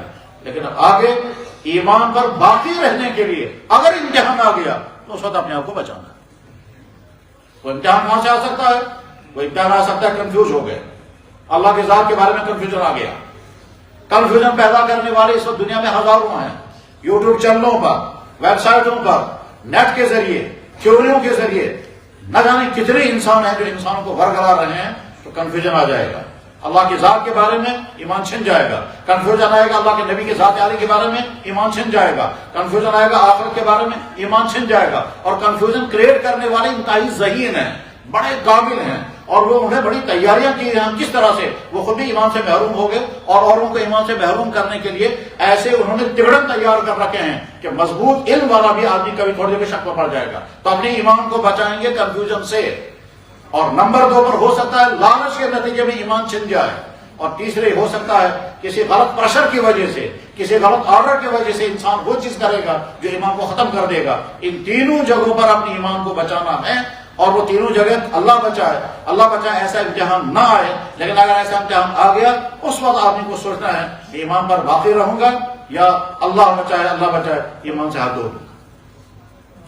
[SPEAKER 2] لیکن آگے ایمان پر باقی رہنے کے لیے اگر امتحان آ گیا تو اس وقت اپنے آپ کو بچانا ہے۔ وہ امتحان کہاں سے آ سکتا ہے؟ وہ امتحان آ سکتا ہے کنفیوز ہو گئے، اللہ کی ذات کے بارے میں کنفیوژن آ گیا۔ کنفیوژن پیدا کرنے والے اس وقت دنیا میں ہزاروں ہیں، یوٹیوب چینلوں پر، ویب سائٹوں پر، نیٹ کے ذریعے، تھیوریوں کے ذریعے نہ جانے کتنے انسان ہیں جو انسانوں کو برگلا رہے ہیں۔ تو کنفیوژن آ جائے گا، اللہ کی ذات کے بارے میں ایمان چھن جائے گا، کنفیوژن آئے گا اللہ کے نبی کی ذات عالی کے بارے میں ایمان چھن جائے گا، کنفیوژن آئے گا آخرت کے بارے میں ایمان چھن جائے گا۔ اور کنفیوژن کریٹ کرنے والے انتہائی ذہین ہیں، بڑے قابل ہیں، اور وہ انہیں بڑی تیاریاں کی ہیں کس طرح سے وہ خود بھی ایمان سے محروم ہو گئے، اور اوروں کو ایمان سے محروم کرنے کے لیے ایسے انہوں نے تگڑن تیار کر رکھے ہیں کہ مضبوط علم والا بھی آدمی کبھی تھوڑی دیر میں شک میں پڑ جائے گا۔ تو اپنے ایمان کو بچائیں گے کنفیوژن سے۔ اور نمبر 2 پر ہو سکتا ہے لالچ کے نتیجے میں ایمان چھن جائے، اور تیسرے ہو سکتا ہے کسی غلط پریشر کی وجہ سے، کسی غلط آرڈر کی وجہ سے انسان وہ چیز کرے گا جو ایمان کو ختم کر دے گا۔ ان تینوں جگہوں پر اپنے ایمان کو بچانا ہے، اور وہ تینوں جگہ اللہ بچائے ایسا امتحان نہ آئے۔ لیکن اگر ایسا امتحان آ گیا اس وقت آدمی کو سوچنا ہے کہ ایمان پر باقی رہوں گا یا اللہ بچائے ایمان سے ہاتھ دھو دوں۔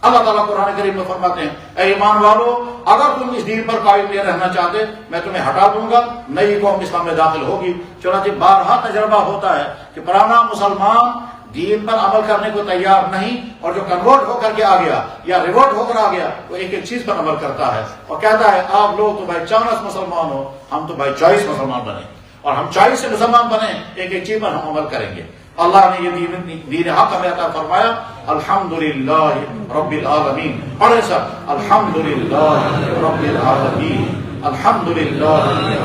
[SPEAKER 2] اللہ تعالیٰ قرآن کریم میں فرماتے ہیں اے ایمان والو، اگر تم اس دین پر قائم نہیں رہنا چاہتے میں تمہیں ہٹا دوں گا، نئی قوم اسلام میں داخل ہوگی۔ چنانچہ بارہا تجربہ ہوتا ہے کہ پرانا مسلمان دین پر عمل کرنے کو تیار نہیں، اور جو کنورٹ ہو کر کے آ گیا یا ریورٹ ہو کر آ گیا وہ ایک ایک چیز پر عمل کرتا ہے، اور کہتا ہے آپ لوگ تو بائی چانس مسلمان ہو، ہم تو بائی چوائس مسلمان بنے، اور ہم چوائس سے مسلمان بنے، ایک ایک چیز پر ہم عمل کریں گے۔ اللہ نے یہ دین حق ہمیں عطا فرمایا۔ الحمدللہ رب العالمین، پڑھے سب الحمدللہ رب العالمین۔ الحمدللہ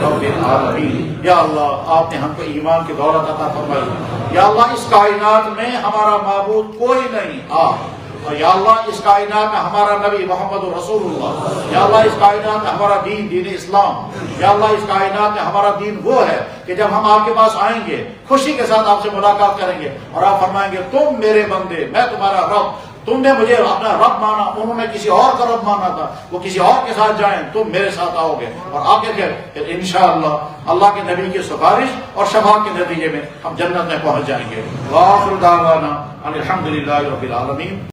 [SPEAKER 2] رب العالمین۔ یا اللہ آپ نے ہم کو ایمان کی دولت عطا فرمائی۔ یا اللہ اس کائنات میں ہمارا معبود کوئی نہیں آپ، اور یا اللہ اس کائنات میں ہمارا نبی محمد رسول اللہ، یا اللہ اس کائنات میں ہمارا دین دین اسلام، یا اللہ اس کائنات میں ہمارا دین وہ ہے کہ جب ہم آپ کے پاس آئیں گے خوشی کے ساتھ آپ سے ملاقات کریں گے اور آپ فرمائیں گے تم میرے بندے، میں تمہارا رب، تم نے مجھے اپنا رب مانا، انہوں نے کسی اور کا رب مانا تھا، وہ کسی اور کے ساتھ جائیں، تم میرے ساتھ آؤ گے، اور آ کے پھر انشاءاللہ اللہ کے نبی کی سفارش اور شفاعت کے نتیجے میں ہم جنت میں پہنچ جائیں گے۔ وآخر دعوانا ان الحمدللہ رب العالمین۔